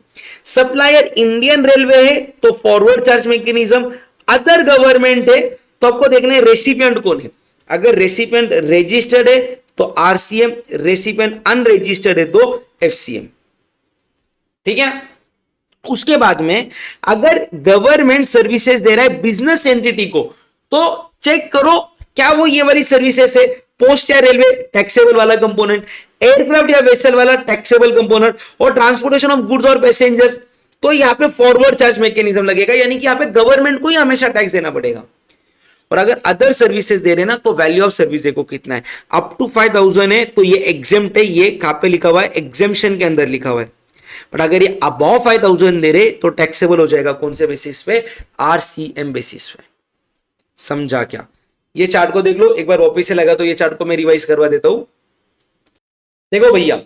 सप्लायर इंडियन रेलवे है तो forward charge mechanism, other government है तो आपको देखना है रेसिपिएंट कौन है। अगर रेसिपिएंट रजिस्टर्ड है तो आरसीएम, रेसिपिएंट अनरजिस्टर्ड है तो एफसीएम। ठीक है। उसके बाद में अगर गवर्नमेंट सर्विसेज दे रहा है बिजनेस एंटिटी को तो चेक करो क्या वो ये वाली सर्विसेज है, पोस्ट या रेलवे टैक्सेबल वाला कंपोनेंट, एयरक्राफ्ट या वेसल वाला टैक्सेबल कंपोनेंट, और ट्रांसपोर्टेशन ऑफ गुड्स और पैसेंजर्स तो यहां पे फॉरवर्ड चार्ज मैकेनिज्म लगेगा, यानी कि यहां पे गवर्नमेंट को ही हमेशा टैक्स देना पड़ेगा। और अगर अदर सर्विसेज दे रहे ना तो वैल्यू ऑफ सर्विस देखो कितना है, अप टू 5000 है तो ये एग्जेम्प्ट है, ये कहां पे लिखा हुआ है, एग्जेम्पशन के अंदर लिखा हुआ है। बट अगर ये अबव 5000 दे रहे तो टैक्सेबल हो जाएगा कौन से बेसिस पे, आरसीएम बेसिस पे। समझा क्या? ये चार्ट को देख लो एक बार, वापस से लगा तो ये चार्ट को मैं रिवाइज करवा देता हूं। देखो भैया,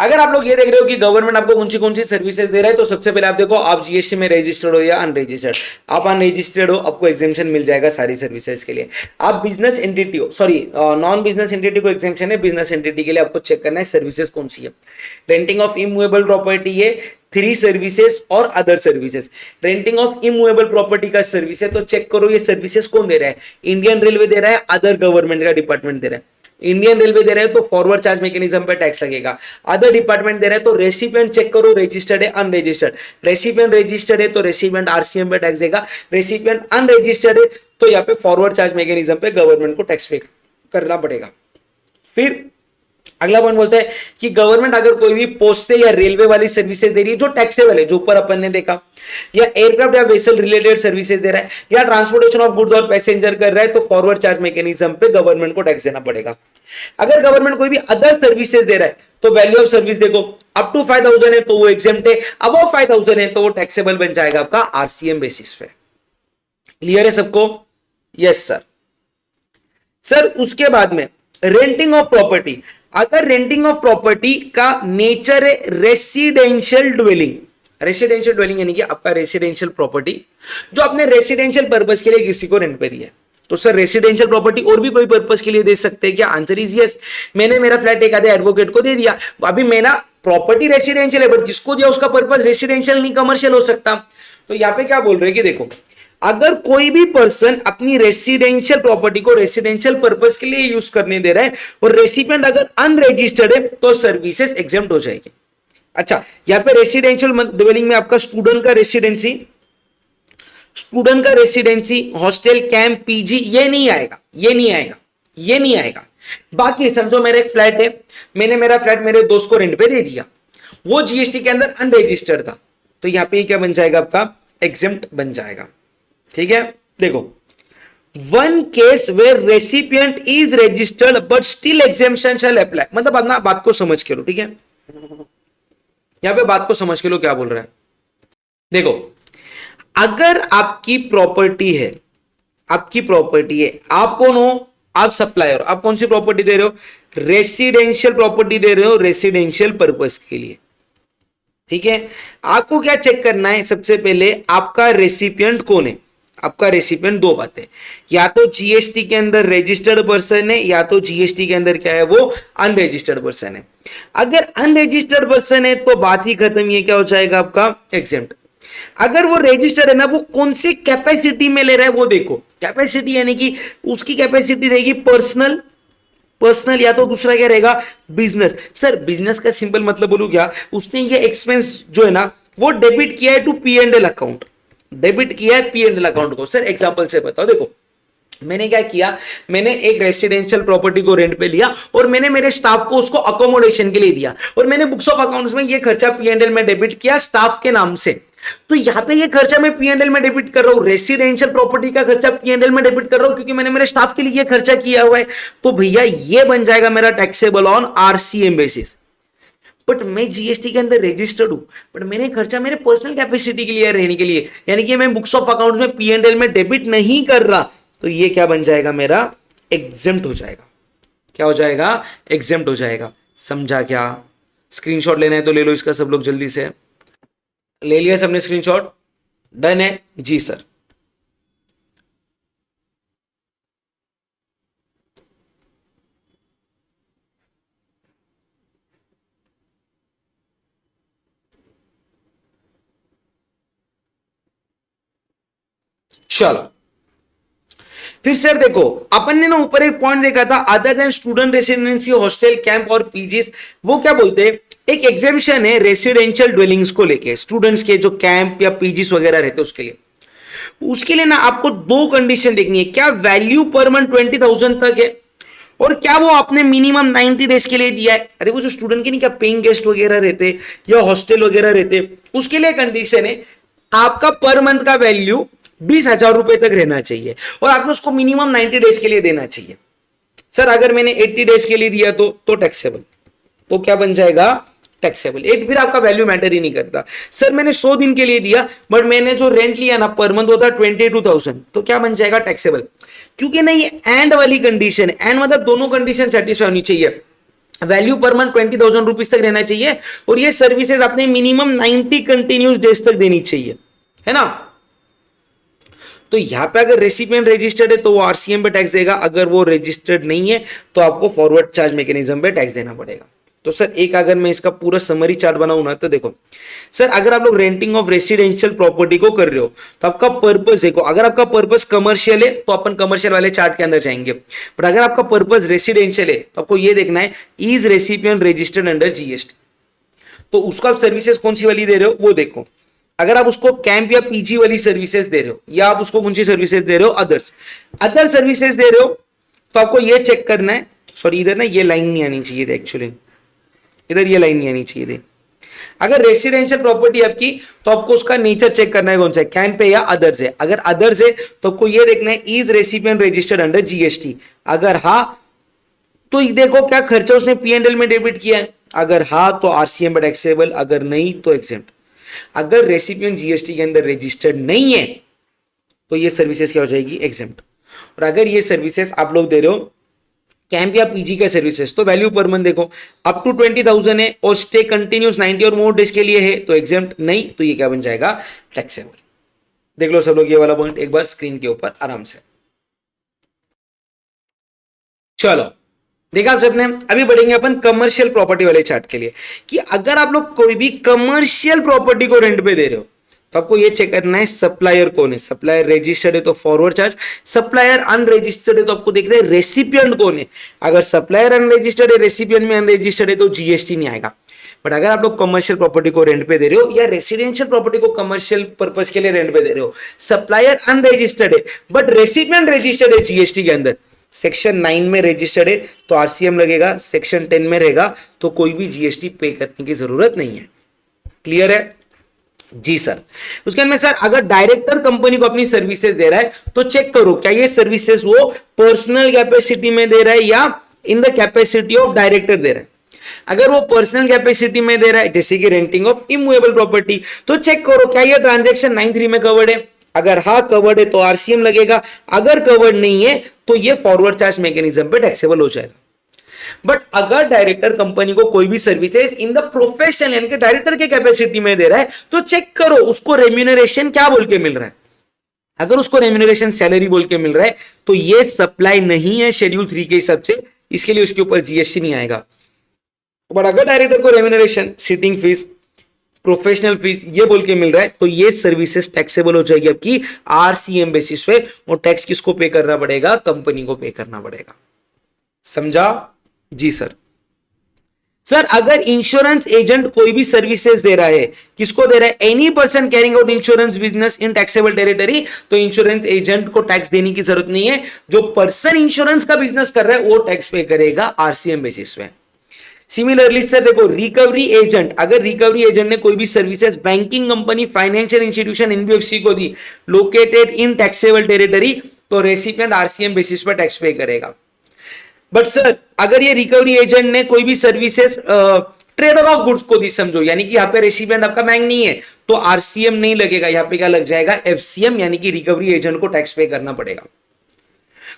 अगर आप लोग ये देख रहे हो कि गवर्नमेंट आपको कौन सी सर्विसेज दे रहा है तो सबसे पहले आप देखो आप जीएसटी में रजिस्टर्ड हो या अनरजिस्टर्ड। आप अनरजिस्टर्ड हो आपको एग्जेम्पशन मिल जाएगा सारी सर्विसेज के लिए। आप बिजनेस एंटिटी हो, सॉरी नॉन बिजनेस एंटिटी को एग्जेम्पशन है, बिजनेस एंटिटी के लिए आपको चेक करना है सर्विसेज कौन सी है। रेंटिंग ऑफ इमूवेबल प्रॉपर्टी है, 3 सर्विसेज और other services. Renting of immovable property का सर्विस है तो चेक करो ये सर्विसेज कौन दे रहा है, इंडियन रेलवे दे रहा है, अदर गवर्नमेंट का डिपार्टमेंट दे रहा है। इंडियन रेलवे दे रहे हैं तो फॉरवर्ड चार्ज मैकेनिज्म पे टैक्स लगेगा। अदर डिपार्टमेंट दे रहे हैं तो रेसिपिएंट चेक करो रजिस्टर्ड है अनरजिस्टर्ड, रेसिपिएंट रजिस्टर्ड है तो रेसिपिएंट आरसीएम पे टैक्स देगा, रेसिपिएंट अनरजिस्टर्ड है तो यहाँ पे फॉरवर्ड चार्ज मैकेनिज्म पे गवर्नमेंट को टैक्स पे करना पड़ेगा। फिर अगला पॉइंट बोलते हैं कि गवर्नमेंट अगर कोई भी पोस्ट या रेलवे वाली सर्विसेज दे रही है जो टैक्सेबल है, जो ऊपर अपन ने देखा, या एयरक्राफ्ट या वेसल रिलेटेड सर्विसेज दे रहा है, या ट्रांसपोर्टेशन ऑफ गुड्स और पैसेंजर कर रहा है तो फॉरवर्ड चार्ज मैकेनिज्म पे गवर्नमेंट को टैक्स देना पड़ेगा। अगर गवर्नमेंट कोई भी अदर सर्विसेज दे रहा है तो वैल्यू ऑफ सर्विस देखो, अप टू 5000 है तो वो एग्जेम्प्ट है, अबव 5000 है तो वो टैक्सेबल बन जाएगा आपका आरसीएम बेसिस पे। क्लियर है सबको? Yes sir. सर उसके बाद में रेंटिंग ऑफ प्रॉपर्टी, अगर रेंटिंग ऑफ प्रॉपर्टी का नेचर है रेसिडेंशियल ड्वेलिंग, रेसिडेंशियल ड्वेलिंग यानी कि आपका रेसिडेंशियल प्रॉपर्टी जो आपने रेसिडेंशियल पर्पस के लिए किसी को रेंट पे दिया है, तो सर रेसिडेंशियल प्रॉपर्टी और भी कोई पर्पस के लिए दे सकते हैं क्या? Answer is yes. मैंने मेरा फ्लैट एक आधे एडवोकेट को दे दिया, अभी मेरा प्रॉपर्टी रेसिडेंशियल है बट जिसको दिया उसका पर्पस रेसिडेंशियल नहीं कमर्शियल हो सकता। तो यहाँ पे क्या बोल रहे हैं कि देखो अगर कोई भी पर्सन अपनी रेसिडेंशियल प्रॉपर्टी को रेसिडेंशियल पर्पस के लिए यूज करने दे रहा है और रेसिपिएंट अगर अनरजिस्टर्ड है तो सर्विसेज एग्जेम्प्ट हो जाएगी। अच्छा, यहाँ पे रेसिडेंशियल ड्वेलिंग में आपका स्टूडेंट का रेसिडेंसी, हॉस्टल, कैंप, पीजी ये नहीं आएगा, ये नहीं आएगा। बाकी समझो मेरा एक फ्लैट है, मैंने मेरा फ्लैट मेरे दोस्त को रेंट पे दे दिया, वो जीएसटी के अंदर अनरजिस्टर्ड था तो यहाँ पे क्या बन जाएगा आपका, एग्जेम्प्ट बन जाएगा। ठीक है। देखो, one case where recipient is registered but still exemption shall apply, मतलब अपना बात को समझ के लो। ठीक है, यहां पे बात को समझ के लो क्या बोल रहा है। देखो, अगर आपकी प्रॉपर्टी है, आप कौन हो, आप सप्लायर, आप कौन सी प्रॉपर्टी दे रहे हो, रेसिडेंशियल प्रॉपर्टी दे रहे हो रेसिडेंशियल पर्पस के लिए। ठीक है, आपको क्या चेक करना है, सबसे पहले आपका रेसिपिएंट कौन है। आपका रेसिपिएंट दो बातें, या तो जीएसटी के अंदर रजिस्टर्ड पर्सन है या तो जीएसटी के अंदर क्या है वो अनरजिस्टर्ड पर्सन है। अगर अनरजिस्टर्ड पर्सन है तो बात ही खत्म, ये क्या हो जाएगा आपका एग्जेम्प्ट। अगर वो रजिस्टर्ड है ना, वो कौन सी कैपेसिटी में ले रहा है वो देखो, कैपेसिटी यानी कि उसकी कैपेसिटी रहेगी पर्सनल या तो दूसरा क्या रहेगा बिजनेस। सर बिजनेस का सिंपल मतलब बोलूं क्या, उसने ये एक्सपेंस जो है ना वो डेबिट किया है to P and L account, debit किया है पी एंड एल अकाउंट को। सर एग्जांपल से बताओ, देखो मैंने क्या किया, मैंने एक रेसिडेंशियल प्रॉपर्टी को रेंट पे लिया और मैंने मेरे स्टाफ को उसको अकोमोडेशन के लिए दिया और मैंने बुक्स ऑफ अकाउंट्स में ये खर्चा पी एंड एल में डेबिट किया स्टाफ के नाम से। तो यहां पे ये खर्चा मैं पी एंड एल में डेबिट कर रहा हूं, रेसिडेंशियल प्रॉपर्टी का खर्चा पी एंड एल में डेबिट कर रहा हूं क्योंकि मैंने मेरे स्टाफ के लिए ये खर्चा किया हुआ है। तो भैया ये बन जाएगा मेरा taxable on RCM basis. But मैं जीएसटी के अंदर रजिस्टर्ड हूं, बट मैंने खर्चा मेरे पर्सनल कैपेसिटी के लिए रहने के लिए, यानी कि मैं बुक्स ऑफ अकाउंट्स में पी एंड एल में डेबिट नहीं कर रहा, तो ये क्या बन जाएगा मेरा एग्जेम्प्ट हो जाएगा। क्या हो जाएगा, एग्जेम्प्ट हो जाएगा। समझा क्या? स्क्रीनशॉट लेना है तो ले लो इसका सब लोग जल्दी से। ले लिया सबने स्क्रीनशॉट? डन है जी सर। चलो फिर सर देखो, अपन ने ना ऊपर एक पॉइंट देखा था, other than student residency hostel camp और पीजीज, वो क्या बोलते हैं, एक एग्जेम्पशन है रेसिडेंशियल ड्वेलिंग्स को लेके, स्टूडेंट्स के जो कैंप या पीजीज वगैरह रहते हैं उसके लिए ना आपको दो कंडीशन देखनी है, क्या वैल्यू पर मंथ 20,000 तक है, और क्या वो आपने मिनिमम 90 डेज के लिए दिया है। अरे वो जो स्टूडेंट के नहीं क्या पेइंग गेस्ट वगैरह रहते या हॉस्टल वगैरह रहते, उसके लिए कंडीशन है आपका पर मंथ का वैल्यू 20,000 रुपए तक रहना चाहिए और आपने उसको मिनिमम 90 डेज के लिए देना चाहिए। सर अगर मैंने 80 डेज के लिए दिया तो टैक्सेबल, तो क्या बन जाएगा, टैक्सेबल। एक फिर आपका वैल्यू मैटर ही नहीं करता। सर मैंने 100 दिन के लिए दिया बट मैंने जो रेंट लिया ना पर मंथ होता 22,000, तो क्या बन जाएगा, टैक्सेबल। क्योंकि नहीं एंड वाली कंडीशन, एंड मतलब दोनों कंडीशन सेटिस्फाई होनी चाहिए, वैल्यू पर मंथ 20,000 रुपीज तक रहना चाहिए और ये सर्विसेज आपने मिनिमम 90 कंटिन्यूस डेज तक देनी चाहिए, है ना। तो यहां पे अगर रेसिपिएंट रजिस्टर्ड है तो वो आरसीएम पे टैक्स देगा, अगर वो रजिस्टर्ड नहीं है तो आपको फॉरवर्ड चार्ज मैकेनिज्म पे टैक्स देना पड़ेगा। तो सर एक अगर मैं इसका पूरा समरी चार्ट बनाऊं ना, तो देखो सर अगर आप लोग रेंटिंग ऑफ रेसिडेंशियल प्रॉपर्टी को कर रहे हो तो आपका पर्पस देखो, अगर आपका पर्पस कमर्शियल है तो अपन कमर्शियल वाले चार्ट के अंदर जाएंगे, बट अगर आपका पर्पस रेसिडेंशियल है तो आपको ये देखना है is recipient registered under GST, तो उसको आप सर्विसेज कौन सी वाली दे रहे हो वो देखो। अगर आप उसको कैंप या पीजी वाली सर्विसेज दे रहे हो या आप उसको कौन सी सर्विसेज दे रहे हो, अदर सर्विसेज दे रहे हो, तो आपको ये चेक करना है, सॉरी इधर ना ये लाइन नहीं आनी चाहिए थी एक्चुअली, इधर ये लाइन नहीं आनी चाहिए थी। अगर रेसिडेंशियल प्रॉपर्टी आपकी तो आपको उसका नेचर चेक करना है कौन सा है, कैंप है या अदर्स है। अगर अदर्स है तो आपको ये देखना है is recipient registered under GST, अगर हाँ तो देखो क्या खर्चा उसने पीएनएल में डेबिट किया है, अगर हाँ तो आरसीएम में टैक्सेबल, अगर नहीं तो एग्जेम्प्ट। अगर रेसिपिएंट जीएसटी के अंदर रजिस्टर्ड नहीं है तो ये सर्विसेज क्या हो जाएगी, एग्जेम्प्ट। और अगर ये सर्विसेज आप लोग दे रहे हो कैंप या पीजी का सर्विसेज तो वैल्यू पर मंथ देखो अप टू 20,000 है और स्टे कंटिन्यूस 90 और मोर डेज के लिए है तो एग्जेम्प्ट, नहीं तो ये क्या बन जाएगा, टैक्सेबल। देख लो सब लोग ये वाला पॉइंट एक बार स्क्रीन के ऊपर आराम से। चलो देखा आप सबने, अभी बढ़ेंगे अपन कमर्शियल प्रॉपर्टी वाले चार्ट के लिए, कि अगर आप लोग कोई भी कमर्शियल प्रॉपर्टी को रेंट पे दे रहे हो तो आपको ये चेक करना है सप्लायर कौन है, सप्लायर रजिस्टर्ड है तो फॉरवर्ड चार्ज, सप्लायर अनरजिस्टर्ड है तो आपको देखना है रेसिपिएंट कौन है। अगर सप्लायर अनरजिस्टर्ड है, रेसिपिएंट में अनरजिस्टर्ड है तो जीएसटी नहीं आएगा। बट अगर आप लोग कमर्शियल प्रॉपर्टी को रेंट पे दे रहे हो या रेसिडेंशियल प्रॉपर्टी को कमर्शियल पर्पस के लिए रेंट पे दे रहे हो, सप्लायर अनरजिस्टर्ड है बट रेसिपिएंट रजिस्टर्ड है जीएसटी के अंदर, सेक्शन 9 में रजिस्टर्ड है तो आरसीएम लगेगा, सेक्शन 10 में रहेगा तो कोई भी जीएसटी पे करने की जरूरत नहीं है। क्लियर है जी सर। उसके अंदर सर अगर डायरेक्टर कंपनी को अपनी सर्विसेज दे रहा है तो चेक करो क्या ये सर्विसेज वो पर्सनल कैपेसिटी में दे रहा है या in the capacity of director दे रहा है। अगर वो पर्सनल कैपेसिटी में दे रहा है जैसे कि रेंटिंग ऑफ इमूवेबल प्रॉपर्टी तो चेक करो क्या ये ट्रांजैक्शन 9(3) में कवर्ड है, अगर हाँ कवर्ड है तो आरसीएम लगेगा, अगर कवर्ड नहीं है तो ये फॉरवर्ड चार्ज मैकेनिज्म पे टैक्सेबल हो जाएगा। बट अगर डायरेक्टर कंपनी को कोई भी सर्विसेज इन द प्रोफेशनल यानी कि डायरेक्टर के कैपेसिटी में दे रहा है तो चेक करो उसको रेम्यूनरेशन क्या बोल के मिल रहा है। अगर उसको रेम्यूनरेशन सैलरी बोल के मिल रहा है तो ये सप्लाई नहीं है शेड्यूल 3 के हिसाब से, इसके लिए उसके ऊपर जीएसटी नहीं आएगा। बट अगर डायरेक्टर को remuneration, sitting fees, professional fees ये बोल के मिल रहा है तो ये सर्विसेज टैक्सेबल हो जाएगी आपकी आरसीएम बेसिस पे, और टैक्स किसको पे करना पड़ेगा, कंपनी को पे करना पड़ेगा। समझा जी सर। सर अगर इंश्योरेंस एजेंट कोई भी सर्विसेज दे रहा है, किसको दे रहा है, any person carrying out insurance business in taxable territory, तो इंश्योरेंस एजेंट को टैक्स देने की जरूरत नहीं है। जो पर्सन इंश्योरेंस का बिजनेस कर रहा है वो टैक्स पे करेगा आरसीएम बेसिस पे। सिमिलरली सर देखो रिकवरी एजेंट, अगर रिकवरी एजेंट ने कोई भी services banking company, financial institution, NBFC को दी लोकेटेड इन टैक्सेबल टेरिटरी तो रेसिपिएंट आरसीएम बेसिस पर टैक्स पे करेगा। बट सर अगर ये रिकवरी एजेंट ने कोई भी सर्विसेज ट्रेडर ऑफ गुड्स को दी, समझो यानी कि यहाँ पे रेसिपिएंट आपका बैंक नहीं है तो आरसीएम नहीं लगेगा, यहाँ पे क्या लग जाएगा, एफसीएम यानी कि रिकवरी एजेंट को टैक्स पे करना पड़ेगा।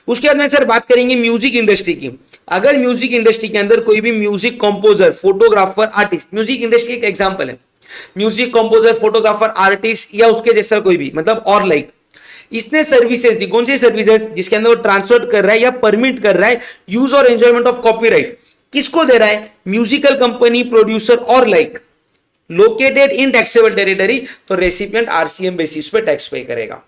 उसके बाद में सर बात करेंगे म्यूजिक इंडस्ट्री की। अगर म्यूजिक इंडस्ट्री के अंदर कोई भी music composer, photographer, artist, music industry एक एग्जांपल है, म्यूजिक कंपोजर, फोटोग्राफर, आर्टिस्ट या उसके जैसा कोई भी मतलब और लाइक, इसने सर्विसेज दी, कौन सी सर्विसेज, जिसके अंदर वो ट्रांसफर कर रहा है या परमिट कर रहा है यूज और एंजॉयमेंट ऑफ कॉपीराइट, किसको दे रहा है, म्यूजिकल कंपनी, प्रोड्यूसर और like, located in taxable territory तो रेसिपिएंट आरसीएम बेसिस पे टैक्स पे करेगा।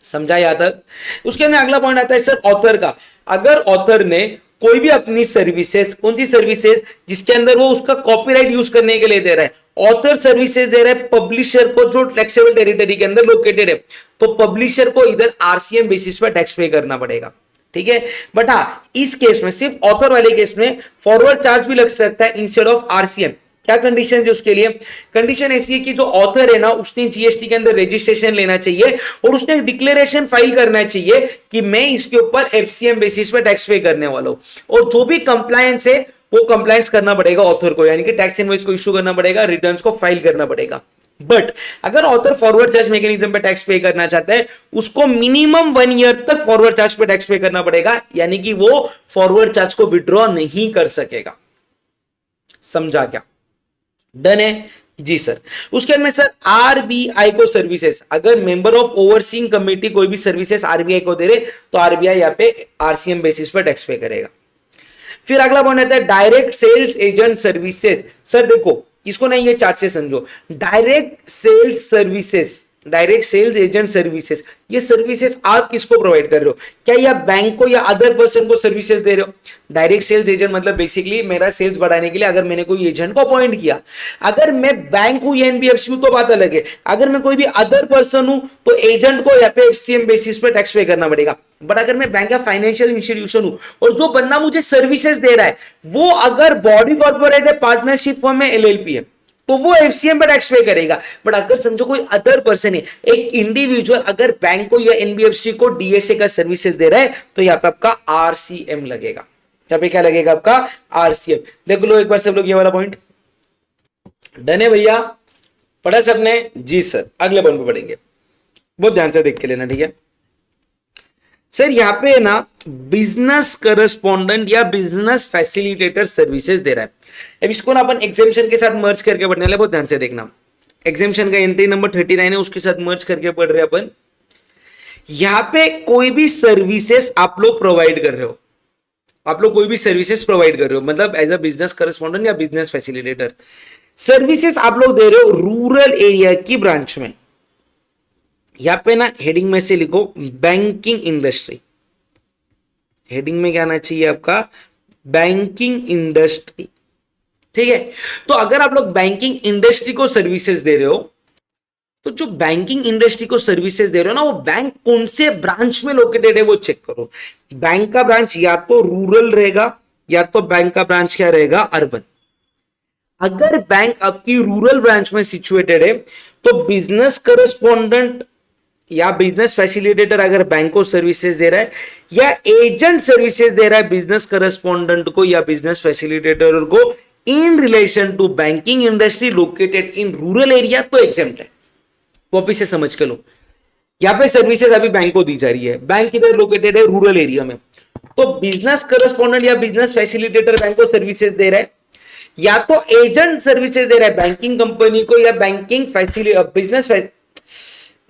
समझा यहां तक? उसके अंदर अगला पॉइंट आता है सर ऑथर का। अगर ऑथर ने कोई भी अपनी सर्विसेज, कौन सी सर्विसेज जिसके अंदर वो उसका कॉपीराइट यूज करने के लिए दे रहा है, ऑथर सर्विसेज दे रहा है पब्लिशर को जो टैक्सेबल टेरिटरी के अंदर लोकेटेड है, तो पब्लिशर को इधर आरसीएम बेसिस पर टैक्स पे करना पड़ेगा, ठीक है। बट हाँ, इस केस में सिर्फ ऑथर वाले केस में फॉरवर्ड चार्ज भी लग सकता है इंस्टेड ऑफ आरसीएम। क्या कंडीशन है उसके लिए? कंडीशन ऐसी है कि जो ऑथर है ना, उसने जीएसटी के अंदर रजिस्ट्रेशन लेना चाहिए और उसने डिक्लेरेशन फाइल करना चाहिए कि मैं इसके ऊपर एफसीएम बेसिस पे टैक्स पे करने वाला हूं, और जो भी कंप्लायंस है वो कंप्लायंस करना पड़ेगा ऑथर को, यानी कि टैक्स इनवॉइस को इशू करना पड़ेगा, रिटर्न्स को फाइल करना पड़ेगा। बट अगर ऑथर फॉरवर्ड चार्ज मैकेनिज्म पे टैक्स पे करना चाहता है, उसको मिनिमम 1 ईयर तक फॉरवर्ड चार्ज पे टैक्स पे करना पड़ेगा, यानी कि वो फॉरवर्ड चार्ज को विड्रॉ नहीं कर सकेगा। समझा क्या? डन है जी सर। उसके बाद में सर आरबीआई को सर्विसेज, अगर मेंबर ऑफ ओवरसीइंग कमेटी कोई भी सर्विसेज आरबीआई को दे रहे, तो आरबीआई यहां पे आरसीएम बेसिस पर टैक्स पे करेगा। फिर अगला पॉइंट आता है direct sales agent services. Sir देखो इसको ना ये चार्ट से समझो, direct sales services, direct sales agent services, ये सर्विसेज आप किसको प्रोवाइड कर रहे हो? क्या या बैंक को या अदर पर्सन को सर्विसेज दे रहे हो? डायरेक्ट सेल्स एजेंट मतलब बेसिकली मेरा सेल्स बढ़ाने के लिए अगर मैंने कोई एजेंट को अपॉइंट किया, अगर मैं बैंक हूं या एनबीएफसी हूं तो बात अलग है, अगर मैं कोई भी अदर पर्सन हूं तो एजेंट को या पे एफसीएम बेसिस पे टैक्स पे करना पड़ेगा। बट अगर मैं बैंक या फाइनेंशियल इंस्टीट्यूशन हूं और जो बंदा मुझे सर्विसेज दे रहा है वो अगर बॉडी कॉर्पोरेट है, पार्टनरशिप फर्म है, एलएलपी है, तो वो एफसीएम पे टैक्स पे करेगा। बट अगर समझो कोई अदर पर्सन है, एक इंडिविजुअल अगर बैंक को या एनबीएफसी को डीएसए का सर्विसेज दे रहा है, तो यहां पे आपका आरसीएम लगेगा। यहां पे क्या लगेगा? आपका आरसीएम। देख लो एक बार सब लोग ये वाला पॉइंट। डन है भैया? पढ़ा सबने? जी सर। अगले पॉइंट पे पढ़ेंगे, बहुत ध्यान से देख के लेना, ठीक है सर। यहां पे ना बिजनेस करस्पॉन्डेंट या बिजनेस फैसिलिटेटर सर्विसेज दे रहा है। अब इसको ना अपन एग्जेम्पशन के साथ मर्ज करके पढ़ने वाले, बहुत ध्यान से देखना। एग्जेम्पशन का एंट्री नंबर 39 है, उसके साथ मर्ज करके पढ़ रहे हैं अपन। यहां पे कोई भी सर्विसेज आप लोग प्रोवाइड कर रहे हो, आप लोग कोई भी सर्विसेज प्रोवाइड कर रहे हो, मतलब एज अ बिजनेस करस्पॉन्डेंट या बिजनेस फैसिलिटेटर सर्विसेज आप लोग दे रहे हो रूरल एरिया की ब्रांच में। यहां पे ना हेडिंग में से लिखो बैंकिंग इंडस्ट्री। हेडिंग में क्या आना चाहिए आपका? बैंकिंग इंडस्ट्री, ठीक है। तो अगर आप लोग बैंकिंग इंडस्ट्री को सर्विसेज दे रहे हो, तो जो बैंकिंग इंडस्ट्री को सर्विसेज दे रहे हो ना, वो बैंक कौन से ब्रांच में लोकेटेड है वो चेक करो। बैंक का ब्रांच या तो रूरल रहेगा या तो बैंक का ब्रांच क्या रहेगा? अर्बन। अगर बैंक आपकी रूरल ब्रांच में सिचुएटेड है तो बिजनेस करस्पॉन्डेंट या बिजनेस फैसिलिटेटर अगर बैंक को सर्विसेज दे रहा है या एजेंट सर्विसेज दे रहा है बिजनेस करस्पॉन्डेंट को या बिजनेस फैसिलिटेटर को in relation to banking industry located in rural area, तो एग्जेम्प्ट है। वापिस से समझ के लो, यहां पे सर्विसेज अभी बैंक को दी जा रही है, बैंक किधर लोकेटेड है? रूरल एरिया में। तो बिजनेस करस्पॉन्डेंट या बिजनेस फैसिलिटेटर बैंक को सर्विसेज दे रहा है, या तो एजेंट सर्विसेज दे रहा है बैंकिंग कंपनी को या बैंकिंग बिजनेस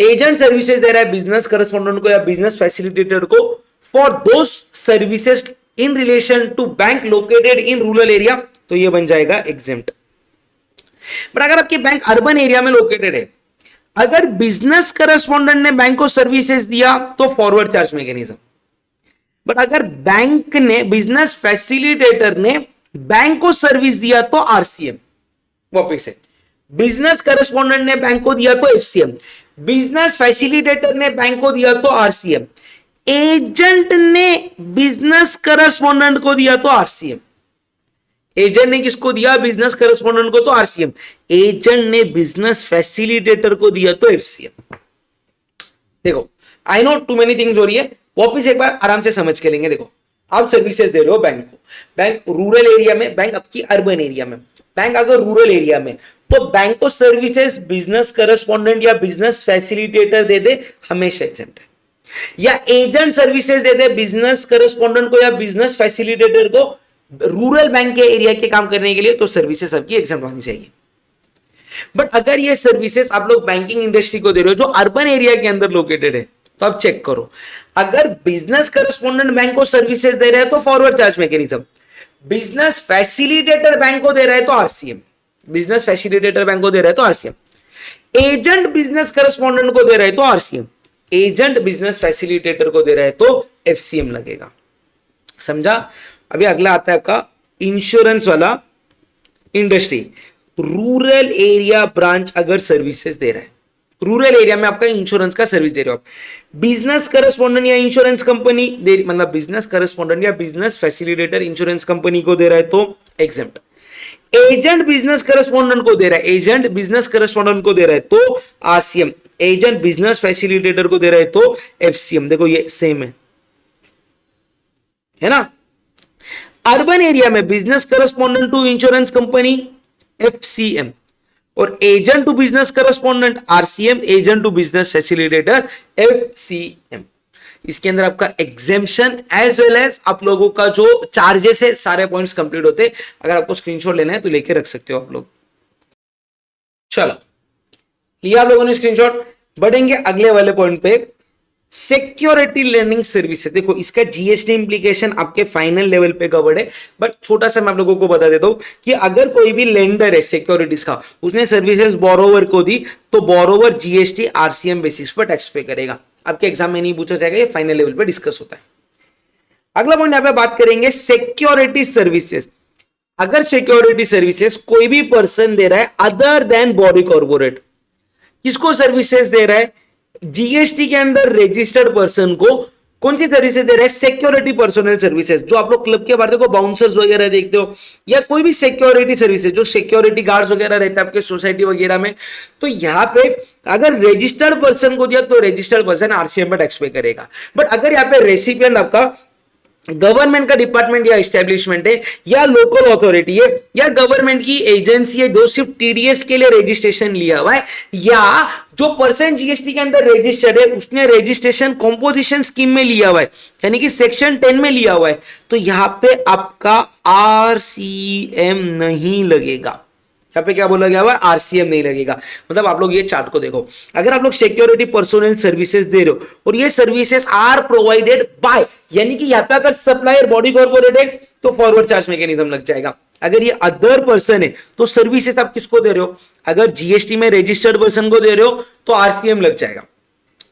एजेंट सर्विसेज दे रहा है बिजनेस करस्पॉन्डेंट को या बिजनेस फैसिलिटेटर को for those services in relation to bank located in rural area, तो ये बन जाएगा एग्जेम्प्ट। बट अगर आपकी बैंक अर्बन एरिया में लोकेटेड है, अगर बिजनेस करस्पॉन्डेंट ने बैंक को सर्विसेज दिया तो फॉरवर्ड चार्ज मैकेनिज्म। बट अगर बैंक ने बिजनेस फैसिलिटेटर ने बैंक को सर्विस दिया तो आरसीएम। वापिस से, बिजनेस करस्पॉन्डेंट ने बैंक को दिया तो एफसीएम, बिजनेस फैसिलिटेटर ने बैंक को दिया तो आरसीएम, एजेंट ने बिजनेस करस्पॉन्डेंट को दिया तो आरसीएम। एजेंट ने किसको दिया? बिजनेस करस्पॉन्डेंट को, तो आरसीएम। एजेंट ने बिजनेस फैसिलिटेटर को दिया तो एफसीएम। देखो, I know too many things हो रही है, वापिस एक बार आराम से समझ के लेंगे। देखो, आप सर्विसेज दे रहे हो बैंक को, बैंक रूरल एरिया में, बैंक आपकी अर्बन एरिया में। बैंक अगर रूरल एरिया में, तो बैंक को सर्विसेज बिजनेस करस्पॉन्डेंट या बिजनेस फैसिलिटेटर दे दे, हमेशा एग्जेम्प्ट है। या एजेंट सर्विसेज दे दे बिजनेस करस्पॉन्डेंट को या बिजनेस फैसिलिटेटर को रूरल बैंक के एरिया के काम करने के लिए, तो सर्विसेज आपकी एग्जेम्प्ट होनी चाहिए। बट अगर ये सर्विसेज आप लोग बैंकिंग इंडस्ट्री को दे रहे हो जो अर्बन एरिया के अंदर लोकेटेड है, तो आप चेक करो, अगर बिजनेस करस्पॉन्डेंट बैंक को सर्विसेज दे रहे हैं तो forward charge mechanism, business facilitator bank को दे रहा है तो आरसीएम, बिजनेस फैसिलिटेटर बैंक को दे रहा है तो आरसीएम, एजेंट बिजनेस करस्पॉन्डेंट को दे रहा है तो आरसीएम, एजेंट बिजनेस फैसिलिटेटर को दे रहा है तो एफसीएम लगेगा। समझा? अभी अगला आता है आपका इंश्योरेंस वाला इंडस्ट्री। रूरल एरिया ब्रांच अगर सर्विसेज दे रहा है, रूरल एरिया में आपका इंश्योरेंस का सर्विस दे रहे हो आप, बिजनेस करस्पॉन्डेंट या इंश्योरेंस कंपनी दे, मतलब बिजनेस करस्पॉन्डेंट या बिजनेस फैसिलिटेटर इंश्योरेंस कंपनी को दे रहा है तो एग्जेम्प्ट। एजेंट बिजनेस करस्पॉन्डेंट को दे रहा है, एजेंट बिजनेस करस्पॉन्डेंट को दे रहा है तो आरसीएम, एजेंट बिजनेस फैसिलिटेटर को दे रहा है तो एफसीएम। देखो ये सेम है ना। अर्बन एरिया में business correspondent to insurance company FCM, और agent to business correspondent RCM, agent to business facilitator FCM. इसके अंदर आपका एग्जेम्पशन एज वेल एज आप लोगों का जो चार्जेस है सारे पॉइंट्स कंप्लीट होते हैं। अगर आपको स्क्रीनशॉट लेना है तो लेके रख सकते हो आप लोग। चलो लिया आप लोगों ने स्क्रीनशॉट, बढ़ेंगे अगले वाले पॉइंट पे, सिक्योरिटी लैंडिंग सर्विसेज। देखो इसका जीएसटी इंप्लीकेशन आपके फाइनल लेवल पे कवर्ड है, बट छोटा सा मैं आप लोगों को बता देता हूं कि अगर कोई भी लेंडर है सिक्योरिटीज का, उसने सर्विसेज बोरोवर को दी तो बोरोवर जीएसटी आरसीएम बेसिस पर टैक्स पे करेगा। आपके एग्जाम में नहीं पूछा जाएगा, ये फाइनल लेवल पे डिस्कस होता है। अगला पॉइंट यहां पे बात करेंगे सिक्योरिटी सर्विसेज। अगर सिक्योरिटी सर्विसेज कोई भी पर्सन दे रहा है अदर देन बॉडी कॉर्पोरेट, किसको सर्विसेज दे रहा है? जीएसटी के अंदर रजिस्टर्ड पर्सन को कौन सी सर्विसेज दे रहा है? Security personal services. जो आप लोग क्लब के बाहर देखो बाउंसर्स वगैरह देखते हो, या कोई भी सिक्योरिटी सर्विसेज, जो सिक्योरिटी गार्ड्स वगैरह रहते हैं आपके सोसाइटी वगैरह में, तो यहां पे अगर रजिस्टर्ड पर्सन को दिया तो रजिस्टर्ड पर्सन आरसीएम पे टैक्स पे करेगा। बट अगर यहाँ पे रेसिपिएंट आपका गवर्नमेंट का डिपार्टमेंट या एस्टेब्लिशमेंट है, या लोकल अथॉरिटी है, या गवर्नमेंट की एजेंसी है जो सिर्फ टीडीएस के लिए रजिस्ट्रेशन लिया हुआ है, या जो पर्सन जीएसटी के अंदर रजिस्टर्ड है उसने रजिस्ट्रेशन कॉम्पोजिशन स्कीम में लिया हुआ है, यानी कि सेक्शन 10 में लिया हुआ है, तो यहां पे आपका आरसीएम नहीं लगेगा। यहाँ पे क्या बोला गया हुआ? आरसीएम नहीं लगेगा। मतलब आप लोग ये चार्ट को देखो, अगर आप लोग सिक्योरिटी पर्सनल सर्विसेज दे रहे हो और ये सर्विसेज आर प्रोवाइडेड बाय, यानी कि यहाँ पे अगर सप्लायर बॉडी कॉर्पोरेट है तो फॉरवर्ड चार्ज मैकेनिज्म लग जाएगा। अगर ये अदर पर्सन है तो सर्विसेज आप किसको दे रहे हो? अगर जीएसटी में रजिस्टर्ड पर्सन को दे रहे हो तो आरसीएम लग जाएगा।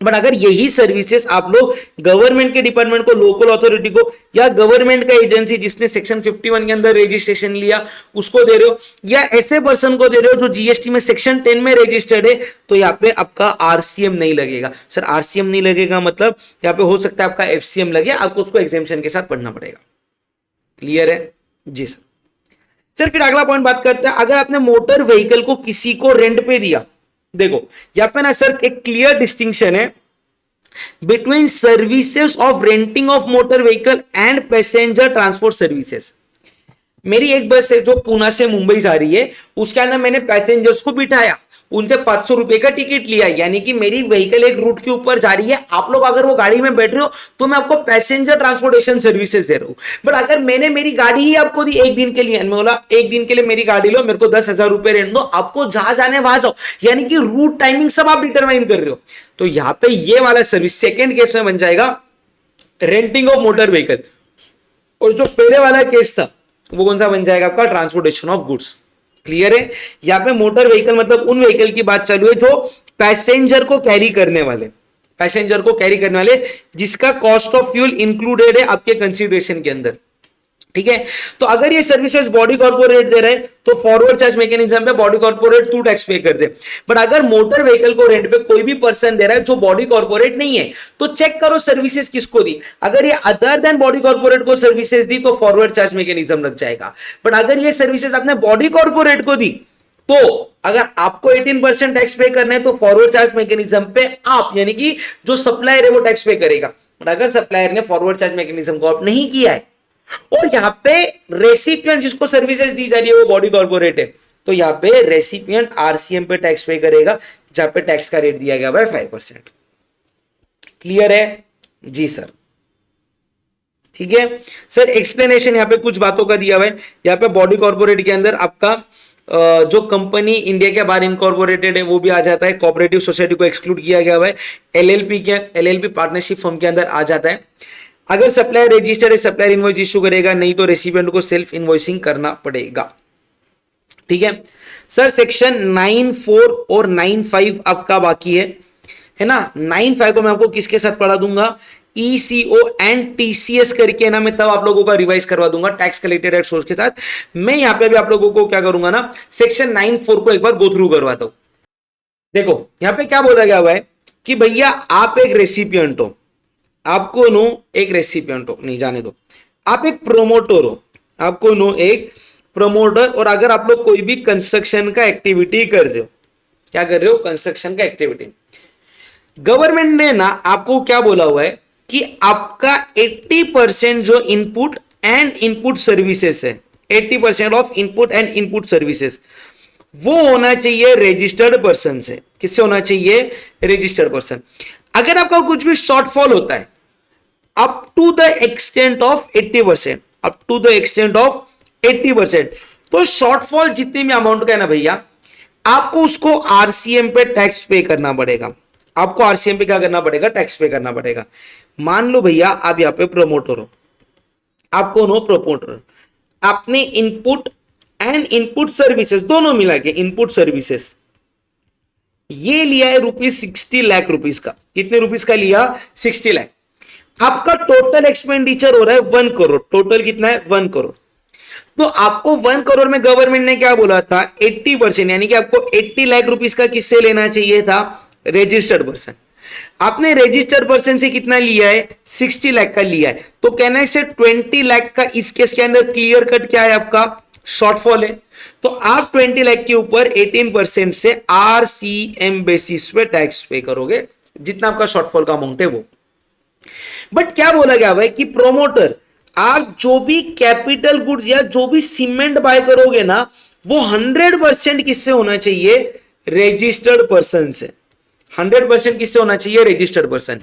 बट अगर यही सर्विसेज आप लोग गवर्नमेंट के डिपार्टमेंट को, लोकल अथॉरिटी को, या गवर्नमेंट का एजेंसी जिसने सेक्शन 51 के अंदर रजिस्ट्रेशन लिया उसको दे रहे हो, या ऐसे पर्सन को दे रहे हो जो जीएसटी में सेक्शन 10 में रजिस्टर्ड है, तो यहाँ पे आपका आरसीएम नहीं लगेगा। सर आरसीएम नहीं लगेगा मतलब यहाँ पे हो सकता है आपका एफसीएम लगे, आपको उसको एग्जेम्पशन के साथ पढ़ना पड़ेगा। क्लियर है? जी सर। सर फिर अगला पॉइंट बात करते हैं, अगर आपने मोटर व्हीकल को किसी को रेंट पे दिया, देखो यहां पे ना सर एक क्लियर डिस्टिंक्शन है between services of renting of motor vehicle and passenger transport services. मेरी एक बस है जो पुणे से मुंबई जा रही है, उसके अंदर मैंने पैसेंजर्स को बिठाया, उनसे 500 रुपए का टिकट लिया, यानी कि मेरी व्हीकल एक रूट के ऊपर जा रही है, आप लोग अगर वो गाड़ी में बैठ रहे हो तो मैं आपको पैसेंजर ट्रांसपोर्टेशन सर्विसेज दे रहा हूं। बट अगर मैंने मेरी गाड़ी ही आपको दी एक दिन के लिए, मैं बोला एक दिन के लिए मेरी गाड़ी लो, मेरे को 10,000 रुपए रेंट दो, आपको जहां जाने वहां जाओ, यानी कि रूट टाइमिंग सब आप डिटरमाइन कर रहे हो, तो यहां पे ये वाला सर्विस सेकेंड केस में बन जाएगा रेंटिंग ऑफ मोटर व्हीकल, और जो पहले वाला केस था वो कौन सा बन जाएगा? आपका ट्रांसपोर्टेशन ऑफ गुड्स। क्लियर है? यहां पे मोटर व्हीकल मतलब उन व्हीकल की बात चालू है जो पैसेंजर को कैरी करने वाले, पैसेंजर को कैरी करने वाले जिसका कॉस्ट ऑफ फ्यूल इंक्लूडेड है आपके कंसीडरेशन के अंदर। ठीक है, तो अगर ये सर्विसेज बॉडी कॉर्पोरेट दे रहे हैं तो फॉरवर्ड चार्ज मैकेनिज्म पे बॉडी कॉर्पोरेट टू टैक्स पे कर दे। बट अगर मोटर व्हीकल को रेंट पे कोई भी पर्सन दे रहा है जो बॉडी कॉर्पोरेट नहीं है, तो चेक करो सर्विसेज किसको दी। अगर ये अदर देन बॉडी कॉर्पोरेट को सर्विसेज दी तो फॉरवर्ड चार्ज मैकेनिज्म लग जाएगा। बट अगर ये सर्विसेज आपने बॉडी कॉर्पोरेट को दी तो अगर आपको 18% टैक्स पे करना है तो फॉरवर्ड चार्ज मैकेनिज्म पे आप, यानी कि जो सप्लायर है वो टैक्स पे करेगा। बट अगर सप्लायर ने फॉरवर्ड चार्ज मैकेनिज्म को ऑप्ट नहीं किया है और यहां पे रेसिपिएंट जिसको सर्विसेज दी जा रही है वो बॉडी कॉर्पोरेट है, तो यहां पे रेसिपिएंट आरसीएम पे टैक्स पे करेगा, जहां पे टैक्स का रेट दिया गया है 5%। क्लियर है? जी सर। ठीक है सर, एक्सप्लेनेशन यहां पे कुछ बातों का दिया हुआ है। यहां पे बॉडी कॉर्पोरेट के अंदर आपका जो कंपनी इंडिया के बाहर इनकॉर्पोरेटेड है वो भी आ जाता है, कोऑपरेटिव सोसाइटी को एक्सक्लूड किया गया है, एलएलपी पार्टनरशिप फर्म के अंदर आ जाता है। अगर सप्लायर रजिस्टर्ड है सप्लायर इनवॉइस इशू करेगा, नहीं तो रेसिपिएंट को सेल्फ इनवॉइसिंग करना पड़ेगा। ठीक है सर, सेक्शन 9(4) और 9(5) आपका बाकी है। है ना। 9.5 को मैं आपको किसके साथ पढ़ा दूंगा, ईसीओ एंड टीसीएस करके ना, मैं तब आप लोगों का रिवाइज करवा दूंगा टैक्स कलेक्टेड एट सोर्स के साथ। मैं यहां पे भी आप लोगों को क्या करूंगा ना, सेक्शन 9(4) को एक बार गो थ्रू करवाता हूं। देखो यहां पे क्या बोला गया हुआ है कि भैया आप एक रेसिपिएंट हो, आपको नो एक रेसिपिएंट हो, नहीं जाने दो, आप एक प्रोमोटर हो, आपको नो एक प्रोमोटर, और अगर आप लोग कोई भी कंस्ट्रक्शन का एक्टिविटी कर रहे हो, क्या कर रहे हो, कंस्ट्रक्शन का एक्टिविटी, गवर्नमेंट ने ना आपको क्या बोला हुआ है कि आपका 80% जो इनपुट एंड इनपुट सर्विसेज है, 80% of input and input services, वो होना चाहिए रजिस्टर्ड पर्सन से। किससे होना चाहिए, रजिस्टर्ड पर्सन। अगर आपका कुछ भी शॉर्टफॉल होता है up to the extent of 80%, up to the extent of 80%, तो शॉर्टफॉल जितने भी अमाउंट का है ना भैया, आपको उसको आरसीएम पे टैक्स पे करना पड़ेगा। आपको आरसीएम पे क्या करना पड़ेगा, टैक्स पे करना पड़ेगा। मान लो भैया आप यहां पे प्रमोटर हो, आपको नो प्रमोटर, आपने इनपुट एंड इनपुट सर्विसेज दोनों मिला के, इनपुट सर्विसेज ये लिया है ₹60 लाख का। कितने रुपीस का लिया, 60 लाख। आपका टोटल एक्सपेंडिचर हो रहा है 1 करोड़। टोटल कितना है, 1 करोड़। तो आपको 1 करोड़ में गवर्नमेंट ने क्या बोला था, 80%, यानी कि आपको 80 लाख रुपीस का किससे लेना चाहिए था, रजिस्टर्ड पर्सन। आपने रजिस्टर्ड पर्सन से कितना लिया है, 60 लाख का लिया है। तो कहना है 20 लाख का इस केस के अंदर क्लियर कट क्या है, आपका शॉर्टफॉल है। तो आप 20 लाख के ऊपर 18% से आरसीएम बेसिस पे टैक्स पे करोगे, जितना आपका शॉर्टफॉल का अमाउंट है वो। बट क्या बोला गया भाई कि प्रोमोटर, आप जो भी कैपिटल गुड्स या जो भी सीमेंट बाय करोगे ना, वो 100% किससे होना चाहिए, रजिस्टर्ड पर्सन से। 100% किससे होना चाहिए, रजिस्टर्ड पर्सन।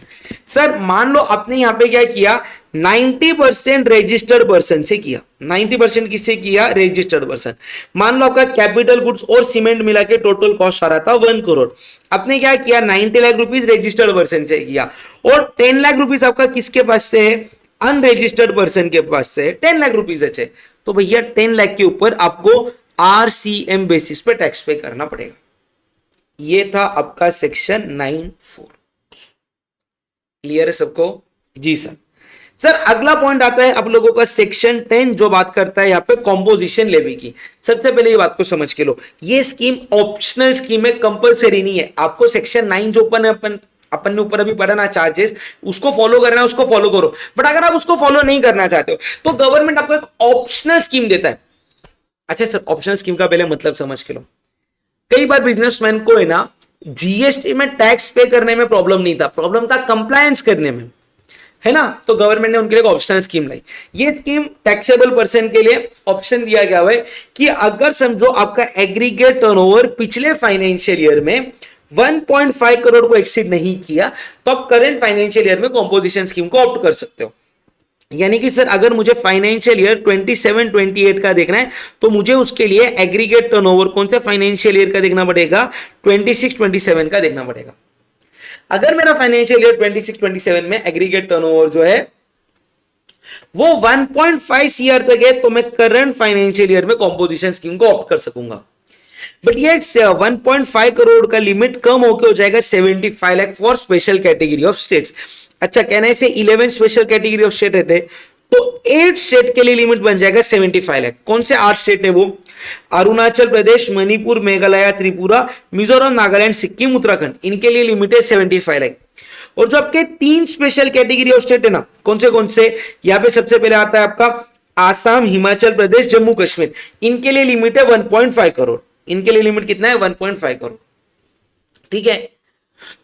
सर मान लो आपने यहां पे क्या किया, 90% रजिस्टर्ड पर्सन से किया। 90% किससे किया, रजिस्टर्ड पर्सन। मान लो आपका कैपिटल गुड्स और सीमेंट मिला के टोटल कॉस्ट आ रहा था 1 करोड़। आपने क्या किया, 90 लाख रुपीस रजिस्टर्ड पर्सन से किया, और 10 लाख रुपीस आपका किसके पास से है, अनरजिस्टर्ड पर्सन के पास से 10 लाख रुपीस है। तो भैया 10 लाख के ऊपर आपको आरसीएम बेसिस पे टैक्स पे करना पड़ेगा। ये था आपका सेक्शन 9(4). क्लियर है सबको, जी सर। सर अगला पॉइंट आता है आप लोगों का सेक्शन 10, जो बात करता है यहाँ पे कॉम्पोजिशन लेवी की। सबसे पहले ये बात को समझ के लो, ये स्कीम ऑप्शनल स्कीम है, कंपलसरी नहीं है। आपको सेक्शन 9 जो अपन ने ऊपर अभी पढ़ा ना, चार्जेस, उसको फॉलो करना है, उसको फॉलो करो। बट अगर आप उसको फॉलो नहीं करना चाहते हो तो गवर्नमेंट आपको एक ऑप्शनल स्कीम देता है। अच्छा सर, ऑप्शनल स्कीम का पहले मतलब समझ के लो। कई बार बिजनेसमैन को है ना जीएसटी में टैक्स पे करने में प्रॉब्लम नहीं था, प्रॉब्लम था कंप्लायंस करने में, है ना। तो गवर्नमेंट ने उनके लिए ऑप्शनल स्कीम लाई। ये स्कीम टैक्सेबल पर्सन के लिए ऑप्शन दिया गया है कि अगर समझो आपका एग्रीगेट टर्नओवर पिछले फाइनेंशियल ईयर में 1.5 करोड़ को एक्सीड नहीं किया, तो आप करंट फाइनेंशियल ईयर में कॉम्पोजिशन स्कीम को ऑप्ट कर सकते हो। यानी कि सर अगर मुझे फाइनेंशियल ईयर 27-28 का देखना है, तो मुझे उसके लिए एग्रीगेट टर्नओवर कौन से फाइनेंशियल ईयर का देखना पड़ेगा, 26-27 का देखना पड़ेगा। अगर मेरा फाइनेंशियल ईयर 26-27 में एग्रीगेट टर्नओवर जो है वो 1.5 सीआर तक है, तो मैं करंट फाइनेंशियल ईयर में कॉम्पोजिशन स्कीम को ऑप्ट कर सकूंगा। बट ये 1.5 करोड़ का लिमिट कम होकर हो जाएगा 75 lakh for special category of states. अच्छा, कहने से 11 स्पेशल कैटेगरी ऑफ स्टेट रहते, तो 8 स्टेट के लिए लिमिट बन जाएगा 75 लाख। कौन से 8 स्टेट है वो, अरुणाचल प्रदेश, मणिपुर, मेघालय, त्रिपुरा, मिजोरम, नागालैंड, सिक्किम, उत्तराखंड, इनके लिए लिमिट है 75 लाख। और जो आपके 3 स्पेशल कैटेगरी ऑफ स्टेट है ना, कौन से, यहां पे सबसे पहले आता है आपका आसाम, हिमाचल प्रदेश, जम्मू कश्मीर, इनके लिए लिमिट है 1.5 करोड़। इनके लिए लिमिट कितना है, 1.5 करोड़। ठीक है,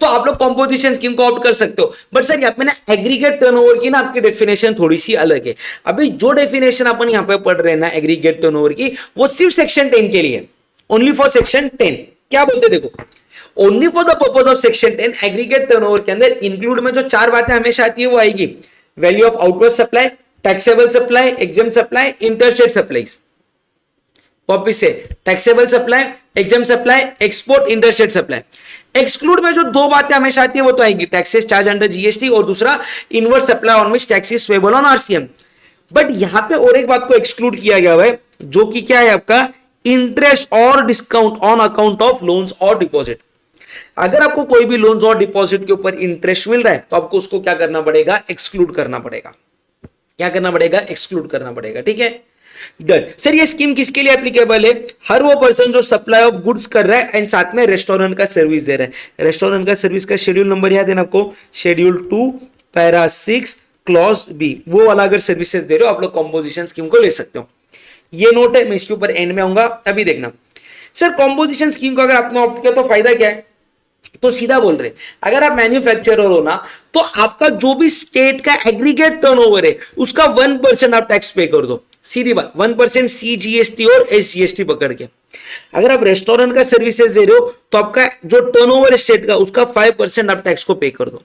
तो आप लोग कॉम्पोजिशन स्कीम को ऑप्ट कर सकते हो। बट सर यहाँ पे ना एग्रीगेट टर्नओवर की ना आपकी डेफिनेशन थोड़ी सी अलग है। अभी जो डेफिनेशन अपन यहाँ पे पढ़ रहे हैं ना एग्रीगेट टर्नओवर की, वो सिर्फ सेक्शन 10 के लिए, ओनली फॉर सेक्शन 10। क्या बोलते देखो, only for the purpose of section 10 aggregate turnover के अंदर इंक्लूड में जो 4 बातें हमेशा आती है वो आएगी, value of outward supply, taxable supply, exempt supply, interstate supplies. वापिस से taxable supply, exempt supply, export, interstate supply. Exclude में जो 2 बातें हमेशा आती है वो तो आएगी, टैक्सेस चार्ज अंडर जीएसटी, और दूसरा inward supply on which tax is payable on RCM. But यहां पे और एक बात को एक्सक्लूड किया गया है, जो कि क्या है आपका, इंटरेस्ट और discount on account of loans और डिपॉजिट। अगर आपको कोई भी लोन्स और डिपॉजिट के ऊपर इंटरेस्ट मिल रहा है तो आपको उसको क्या करना पड़ेगा, एक्सक्लूड करना पड़ेगा। क्या करना पड़ेगा, एक्सक्लूड करना पड़ेगा। ठीक है, डन। सर ये स्कीम किसके लिए एप्लीकेबल है, हर वो पर्सन जो सप्लाई ऑफ गुड्स कर रहा है एंड साथ में रेस्टोरेंट का सर्विस दे रहा है। रेस्टोरेंट का सर्विस का शेड्यूल नंबर याद है ना आपको, शेड्यूल 2 पैरा 6 क्लॉज बी, वो वाला अगर सर्विसेज दे रहे हो आप लोग कॉम्पोजिशन स्कीम को ले सकते हो। ये नोट है, मैं इसके ऊपर एंड में आऊंगा, अभी देखना। सर कॉम्पोजिशन स्कीम को अगर आपने ऑप्ट किया तो फायदा क्या है, तो सीधा बोल रहे अगर आप मैन्युफैक्चरर हो ना तो आपका जो भी स्टेट का एग्रीगेट टर्नओवर है उसका 1% आप टैक्स पे कर दो, सीधी बात 1% CGST और SGST पकड़ के। अगर आप रेस्टोरेंट का सर्विसेज दे रहे हो तो आपका जो टर्नओवर है स्टेट का उसका 5% आप टैक्स को पे कर दो।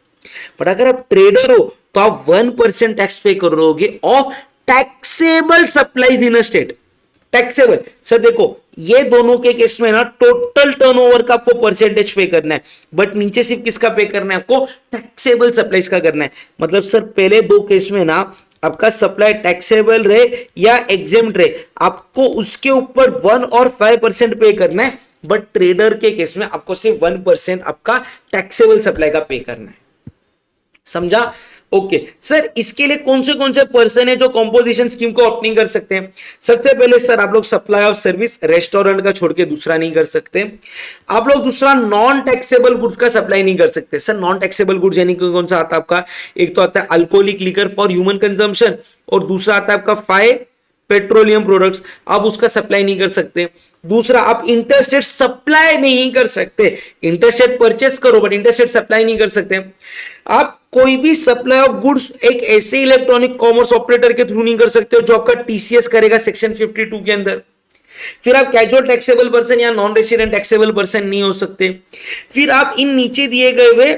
बट अगर आप ट्रेडर हो तो आप 1% टैक्स पे करोगे of taxable supplies in a state. Taxable sir देखो ये दोनों के केस में ना टोटल टर्नओवर का आपको परसेंटेज पे करना है, बट नीचे सिर्फ किसका पे करना है, आपको टैक्सेबल सप्लाईज का करना है। मतलब सर पहले दो केस में ना आपका सप्लाई टैक्सेबल रहे या एग्जेम्प्ट रहे, आपको उसके ऊपर 1 और 5% पे करना है, बट ट्रेडर के केस में आपको सिर्फ 1% आपका टैक्सेबल सप्लाई का पे करना है। समझा? ओके सर इसके लिए कौन से पर्सन है जो कॉम्पोजिशन स्कीम को ऑप्ट नहीं कर सकते हैं? सबसे पहले सर आप लोग सप्लाई ऑफ सर्विस रेस्टोरेंट का छोड़ के दूसरा नहीं कर सकते। आप लोग दूसरा नॉन टैक्सेबल गुड्स का सप्लाई नहीं कर सकते। सर नॉन टैक्सेबल गुड्स यानी कि कौन सा आता है आपका, एक तो आता है alcoholic liquor for human consumption और दूसरा आता है आपका पेट्रोलियम प्रोडक्ट्स, आप उसका सप्लाई नहीं कर सकते। दूसरा आप इंटरस्टेट सप्लाई नहीं कर सकते, इंटरस्टेट परचेस करो बट इंटरस्टेट सप्लाई नहीं कर सकते। आप कोई भी सप्लाई ऑफ गुड्स एक ऐसे इलेक्ट्रॉनिक कॉमर्स ऑपरेटर के थ्रू नहीं कर सकते हो जो आपका TCS करेगा सेक्शन 52 के अंदर। फिर आप कैजुअल टैक्सेबल पर्सन या नॉन रेसिडेंट टैक्सेबल पर्सन नहीं हो सकते। फिर आप इन नीचे दिए गए हुए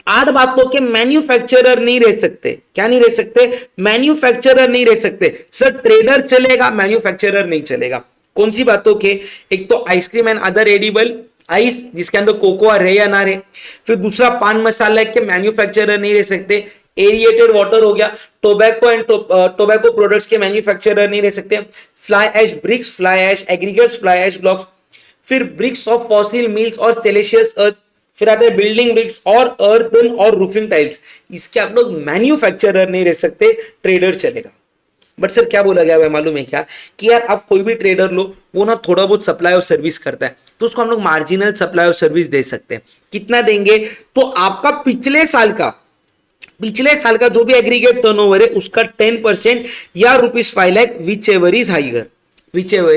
8 बातों के मैन्युफैक्चरर नहीं रह सकते। क्या नहीं रह सकते? मैन्युफैक्चरर नहीं रह सकते। सर ट्रेडर चलेगा, मैन्युफैक्चरर नहीं चलेगा। कौन सी बातों के? एक तो ice cream and other edible ice जिसके अंदर कोकोआ रहे या ना रहे। फिर दूसरा पान मसाला के मैन्युफैक्चरर नहीं रह सकते। एरिएटेड वाटर हो गया। टोबैको एंड टोबैको प्रोडक्ट्स के मैन्युफैक्चरर नहीं रह सकते। Fly ash bricks, fly ash aggregates, fly ash blocks, फिर ब्रिक्स ऑफ फॉसिल मिल्स और सेलेशियस अर्थ, फिर आते हैं बिल्डिंग ब्रिक्स और अर्थन और रूफिंग टाइल्स, इसके आप लोग मैन्युफैक्चरर नहीं रह सकते, ट्रेडर चलेगा। बट सर क्या बोला गया है मालूम है क्या, कि यार आप कोई भी ट्रेडर लो वो ना थोड़ा बहुत सप्लाई और सर्विस करता है तो उसको हम लोग मार्जिनल सप्लाई और सर्विस दे सकते हैं। कितना देंगे? तो आपका पिछले साल का जो भी एग्रीगेट टर्नओवर है उसका 10% या ₹5 lakh whichever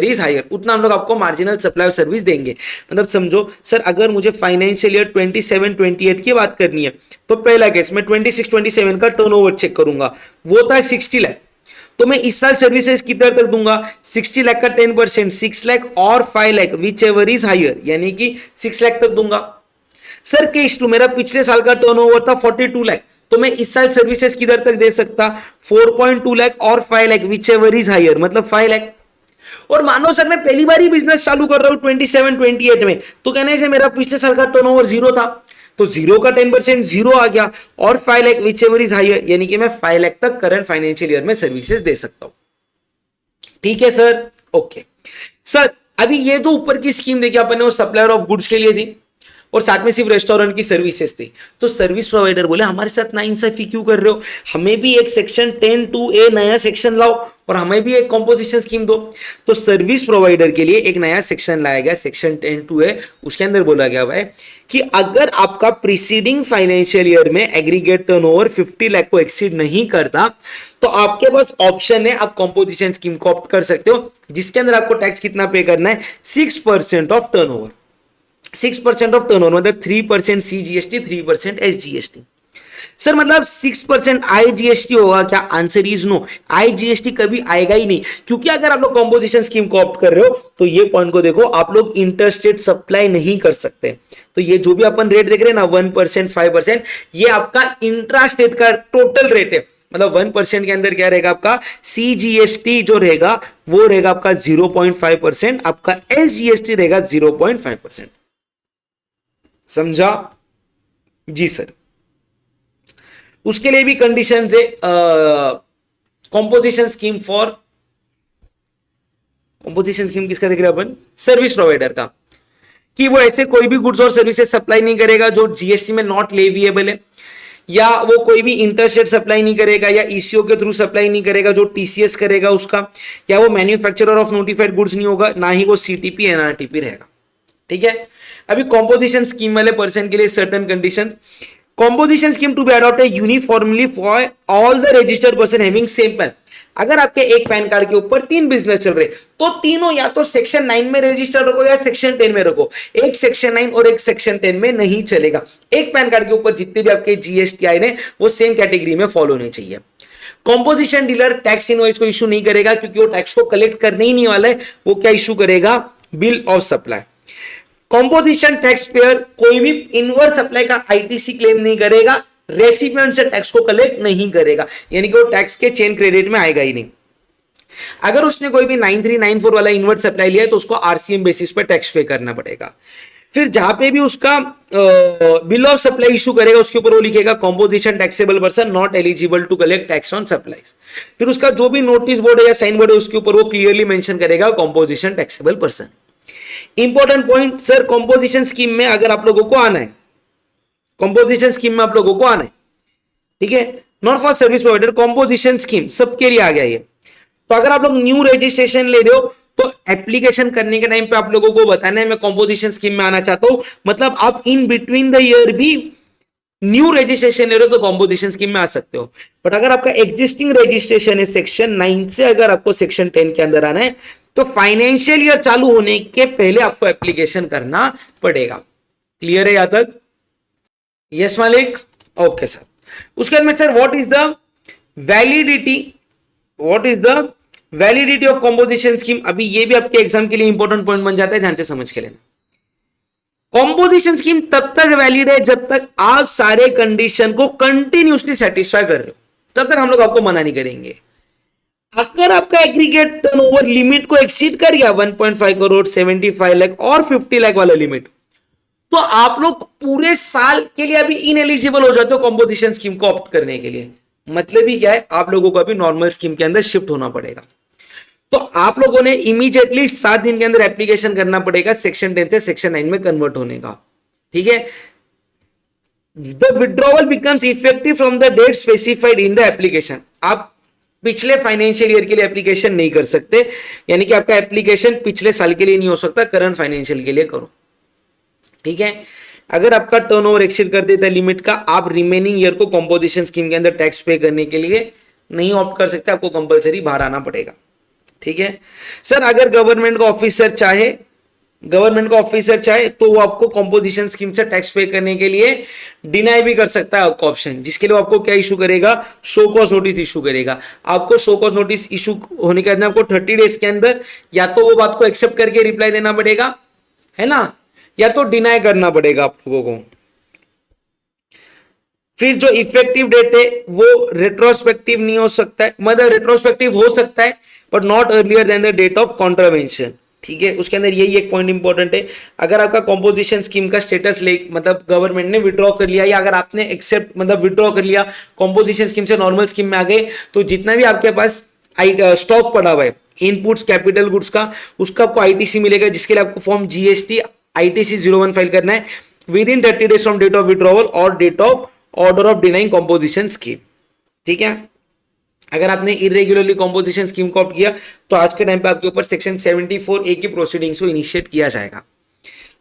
is higher उतना हम लोग आपको मार्जिनल सप्लाई और सर्विस देंगे। मतलब समझो सर अगर मुझे फाइनेंशियल ईयर 27-28 की बात करनी है तो पहला केस मैं 26-27 का टर्नओवर चेक करूंगा, वो था 60 लाख, तो मैं इस साल सर्विसेज कितने तक दूंगा? 60 लाख का 10% 6 लाख और 5 lakh whichever is higher यानी कि 6 लाख तक दूंगा। सर केस 2 मेरा पिछले साल का टर्नओवर था 42 लाख, तो मैं इस साल सर्विसेज किधर तक दे सकता? 4.2 लाख और 5 lakh whichever is higher मतलब 5 लाख। और मानो सर मैं पहली बार ही बिजनेस चालू कर रहा हूं 27-28 में, तो कहने से मेरा पिछले साल का टर्नओवर 0 था, तो 0 का 10% 0 आ गया और 5 lakh whichever is higher यानी कि मैं 5 लाख तक करंट फाइनेंशियल ईयर में सर्विसेज दे सकता हूं। ठीक है सर? ओके सर अभी ये जो ऊपर की स्कीम देखी अपन ने वो सप्लायर ऑफ गुड्स के लिए थी और साथ में सिर्फ रेस्टोरेंट की सर्विसेज थी। तो सर्विस प्रोवाइडर बोले हमारे साथ नाइंसाफी क्यों कर रहे हो, हमें भी एक सेक्शन 10(2)(a) नया सेक्शन लाओ और हमें भी एक कॉम्पोजिशन स्कीम दो। तो सर्विस प्रोवाइडर के लिए एक नया सेक्शन लाया गया, सेक्शन 10(2)(a। उसके अंदर बोला गया हुआ है कि अगर आपका प्रीसीडिंग फाइनेंशियल ईयर में एग्रीगेट टर्नओवर 50 लाख को एक्सीड नहीं करता तो आपके पास ऑप्शन है, आप कॉम्पोजिशन स्कीम को ऑप्ट कर सकते हो, जिसके अंदर आपको टैक्स कितना पे करना है? 6% ऑफ टर्नओवर। 6% ऑफ टर्नओवर मतलब 3% CGST, 3% SGST। सर मतलब 6% IGST होगा क्या? आंसर इज नो, IGST कभी आएगा ही नहीं, क्योंकि अगर आप लोग कॉम्पोजिशन स्कीम को ऑप्ट कर रहे हो तो ये पॉइंट को देखो, आप लोग इंटरस्टेट सप्लाई नहीं कर सकते। तो ये जो भी अपन रेट देख रहे हैं ना 1%, 5%, ये आपका इंट्रास्टेट का टोटल रेट है। मतलब 1% के अंदर क्या रहेगा आपका? CGST जो रहेगा वो रहेगा आपका 0.5%, आपका SGST रहेगा 0.5%। समझा जी सर? उसके लिए भी कंडीशन है, कॉम्पोजिशन स्कीम किसका देख रहे हैं अपन? सर्विस प्रोवाइडर का, कि वो ऐसे कोई भी गुड्स और सर्विसेज सप्लाई नहीं करेगा जो जीएसटी में नॉट लेविएबल है, या वो कोई भी इंटरस्टेट सप्लाई नहीं करेगा, या ईसीओ के थ्रू सप्लाई नहीं करेगा जो टीसीएस करेगा उसका, या वो मैन्युफैक्चरर ऑफ नोटिफाइड गुड्स नहीं होगा, ना ही वो सीटीपी एनआरटीपी रहेगा। ठीक है, अभी कॉम्पोजिशन स्कीम वाले पर्सन के लिए certain conditions. Composition scheme to be adopted uniformly for all the registered person having same PAN. अगर आपके एक पैन कार्ड के ऊपर 3 बिजनेस चल रहे तो तीनों या तो सेक्शन 9 में रजिस्टर्ड रखो या सेक्शन 10 में रखो, एक सेक्शन 9 और एक सेक्शन 10 में नहीं चलेगा। एक पैन कार्ड के ऊपर जितने भी आपके जीएसटीआई ने वो सेम कैटेगरी में फॉलो होने चाहिए। कॉम्पोजिशन डीलर टैक्स इनवॉइस को इशू नहीं करेगा क्योंकि वो टैक्स को कलेक्ट करने ही नहीं वाला है, वो क्या इशू करेगा, bill of supply. Composition tax payer कोई भी इनवर्स सप्लाई का आईटीसी क्लेम नहीं करेगा, रेसिपिएंट से टैक्स को कलेक्ट नहीं करेगा, यानी कि वो टैक्स के चेन क्रेडिट में आएगा ही नहीं। अगर उसने कोई भी 9394 वाला इनवर्स सप्लाई लिया है तो उसको आरसीएम बेसिस पर टैक्स पे करना पड़ेगा। फिर जहां पे भी उसका बिल ऑफ सप्लाई इशू करेगा उसके ऊपर वो लिखेगा composition taxable person not eligible to collect tax on supplies. फिर उसका जो भी नोटिस बोर्ड है या साइन बोर्ड है उसके ऊपर वो क्लियरली मेंशन करेगा composition taxable person. Important point sir, composition scheme में अगर आप लोगों को आना है, कॉम्पोजिशन स्कीम में आप लोगों को आना है, ठीक है, not for service provider, composition scheme सबके लिए आ गया ये। तो अगर आप लोग न्यू रजिस्ट्रेशन ले रहे हो तो एप्लीकेशन करने के टाइम पे आप लोगों को बताना है मैं कॉम्पोजिशन स्कीम में आना चाहता हूं, मतलब आप इन बिटवीन द ईयर भी न्यू रजिस्ट्रेशन ले रहे हो तो कॉम्पोजिशन स्कीम में आ सकते हो। बट अगर आपका एग्जिस्टिंग रजिस्ट्रेशन है सेक्शन 9 से, अगर आपको सेक्शन 10 के अंदर आना है तो फाइनेंशियल ईयर चालू होने के पहले आपको एप्लीकेशन करना पड़ेगा। क्लियर है यहां तक? यस मालिक, ओके सर। उसके बाद में sir what is the validity, what is the validity of composition scheme. अभी ये भी आपके एग्जाम के लिए इंपॉर्टेंट पॉइंट बन जाता है, ध्यान से समझ के लेना। कॉम्पोजिशन स्कीम तब तक वैलिड है जब तक आप सारे कंडीशन को कंटिन्यूसली सेटिस्फाई कर रहे हो, तब तक हम लोग आपको मना नहीं करेंगे। अगर आपका एग्रीगेट टर्नओवर लिमिट को एक्सीड कर गया 1.5 करोड़, 75 लाख और 50 लाख वाला लिमिट, तो आप लोग पूरे साल के लिए अभी इनएलिजिबल हो जाते हो कॉम्पोजिशन स्कीम को ऑप्ट करने के लिए। मतलब ही क्या है, आप लोगों को अभी नॉर्मल स्कीम के अंदर शिफ्ट होना पड़ेगा। तो आप लोगों ने इमीडिएटली 7 दिन के अंदर एप्लीकेशन करना पड़ेगा सेक्शन 10 से सेक्शन 9 में कन्वर्ट होने का। ठीक है, the withdrawal becomes effective from the date specified in the application. आप पिछले फाइनेंशियल ईयर के लिए एप्लीकेशन नहीं कर सकते, यानी कि आपका एप्लीकेशन पिछले साल के लिए नहीं हो सकता, करंट फाइनेंशियल के लिए करो। ठीक है, अगर आपका टर्नओवर एक्सीड कर देता है लिमिट का, आप रिमेनिंग ईयर को कॉम्पोजिशन स्कीम के अंदर टैक्स पे करने के लिए नहीं ऑप्ट कर सकते, आपको कंपलसरी बाहर आना पड़ेगा। ठीक है सर, अगर गवर्नमेंट का ऑफिसर चाहे तो वो आपको कॉम्पोजिशन स्कीम से टैक्स पे करने के लिए डिनाई भी कर सकता है आपको ऑप्शन, जिसके लिए आपको क्या इशू करेगा, शो कॉज नोटिस इशू करेगा। आपको शो कॉज नोटिस इशू होने के अंदर आपको 30 डेज के अंदर या तो वो बात को एक्सेप्ट करके रिप्लाई देना पड़ेगा, है ना, या तो डिनाई करना पड़ेगा आप लोगों को। फिर जो इफेक्टिव डेट है वो रेट्रोस्पेक्टिव नहीं हो सकता है, मतलब रेट्रोस्पेक्टिव हो सकता है but not earlier than the date of contravention. ठीक है, उसके अंदर यही एक पॉइंट इंपॉर्टेंट है, अगर आपका कॉम्पोजिशन स्कीम का स्टेटस ले, मतलब गवर्नमेंट ने विड्रॉ कर लिया या अगर आपने एक्सेप्ट मतलब विड्रॉ कर लिया कॉम्पोजिशन स्कीम से नॉर्मल स्कीम में आ गए, तो जितना भी आपके पास स्टॉक पड़ा हुआ है इनपुट्स कैपिटल गुड्स का, उसका आपको आईटीसी मिलेगा, जिसके लिए आपको फॉर्म जीएसटी आईटीसी 01 फाइल करना है within 30 days from date of withdrawal और date of order of denying composition scheme. ठीक है, अगर आपने इरेगुलरली कॉम्पोजिशन स्कीम को ऑप्ट किया तो आज के टाइम पे आपके ऊपर सेक्शन 74A की प्रोसीडिंग्स को इनिशिएट किया जाएगा।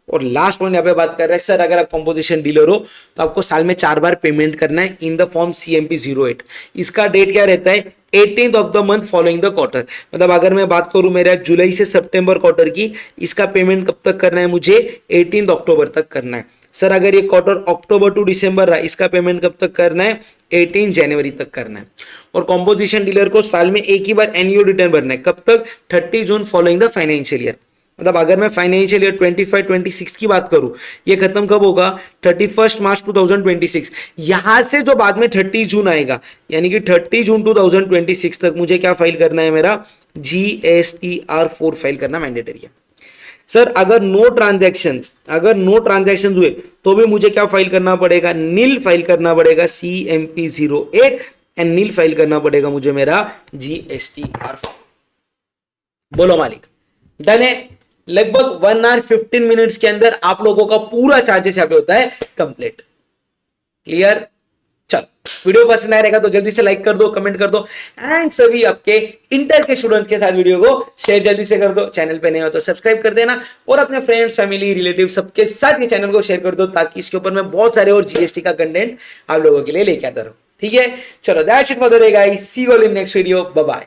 और लास्ट पॉइंट यहाँ पे बात कर रहे हैं सर, अगर आप कॉम्पोजिशन डीलर हो तो आपको साल में 4 बार पेमेंट करना है इन द फॉर्म CMP 08। इसका डेट क्या रहता है, 18th of the month following the quarter. मतलब अगर मैं बात करूं मेरा जुलाई से सितंबर क्वार्टर की, इसका पेमेंट कब तक करना है, मुझे 18 अक्टूबर तक करना है। सर अगर ये क्वार्टर अक्टूबर टू दिसंबर रहा, इसका पेमेंट कब तक करना है, 18 जनवरी तक करना है। और कॉम्पोजिशन डीलर को साल में एक ही बार एनुअल रिटर्न भरना है, कब तक, 30 जून फॉलोइंग द फाइनेंशियल ईयर। मतलब अगर मैं फाइनेंशियल ईयर 25-26 की बात करूं, ये खत्म कब होगा, 31 मार्च 2026। यहां से जो बाद में 30 जून आएगा, यानी कि 30 जून 2026 तक मुझे क्या फाइल करना है, मेरा GSTR 4 फाइल करना मैंडेटरी है। सर अगर नो ट्रांजैक्शंस हुए तो भी मुझे क्या फाइल करना पड़ेगा, नील फाइल करना पड़ेगा CMP 08 एंड नील फाइल करना पड़ेगा मुझे मेरा GSTR 4। बोलो मालिक, डन है। लगभग 1 आवर 15 मिनट्स के अंदर आप लोगों का पूरा चार्जेस यहाँ पे होता है कंप्लीट। क्लियर? चलो, वीडियो पसंद आया रहेगा तो जल्दी से लाइक कर दो, कमेंट कर दो एंड सभी आपके इंटर के स्टूडेंट्स के साथ वीडियो को शेयर जल्दी से कर दो। चैनल पे नए हो तो सब्सक्राइब कर देना और अपने फ्रेंड्स, फैमिली, रिलेटिव सबके साथ ये चैनल को शेयर कर दो ताकि इसके ऊपर मैं बहुत सारे और जीएसटी का कंटेंट आप लोगों के लिए लेके आता रहूं। ठीक है, चलो that's it for the day guys, see you all in next video, bye bye.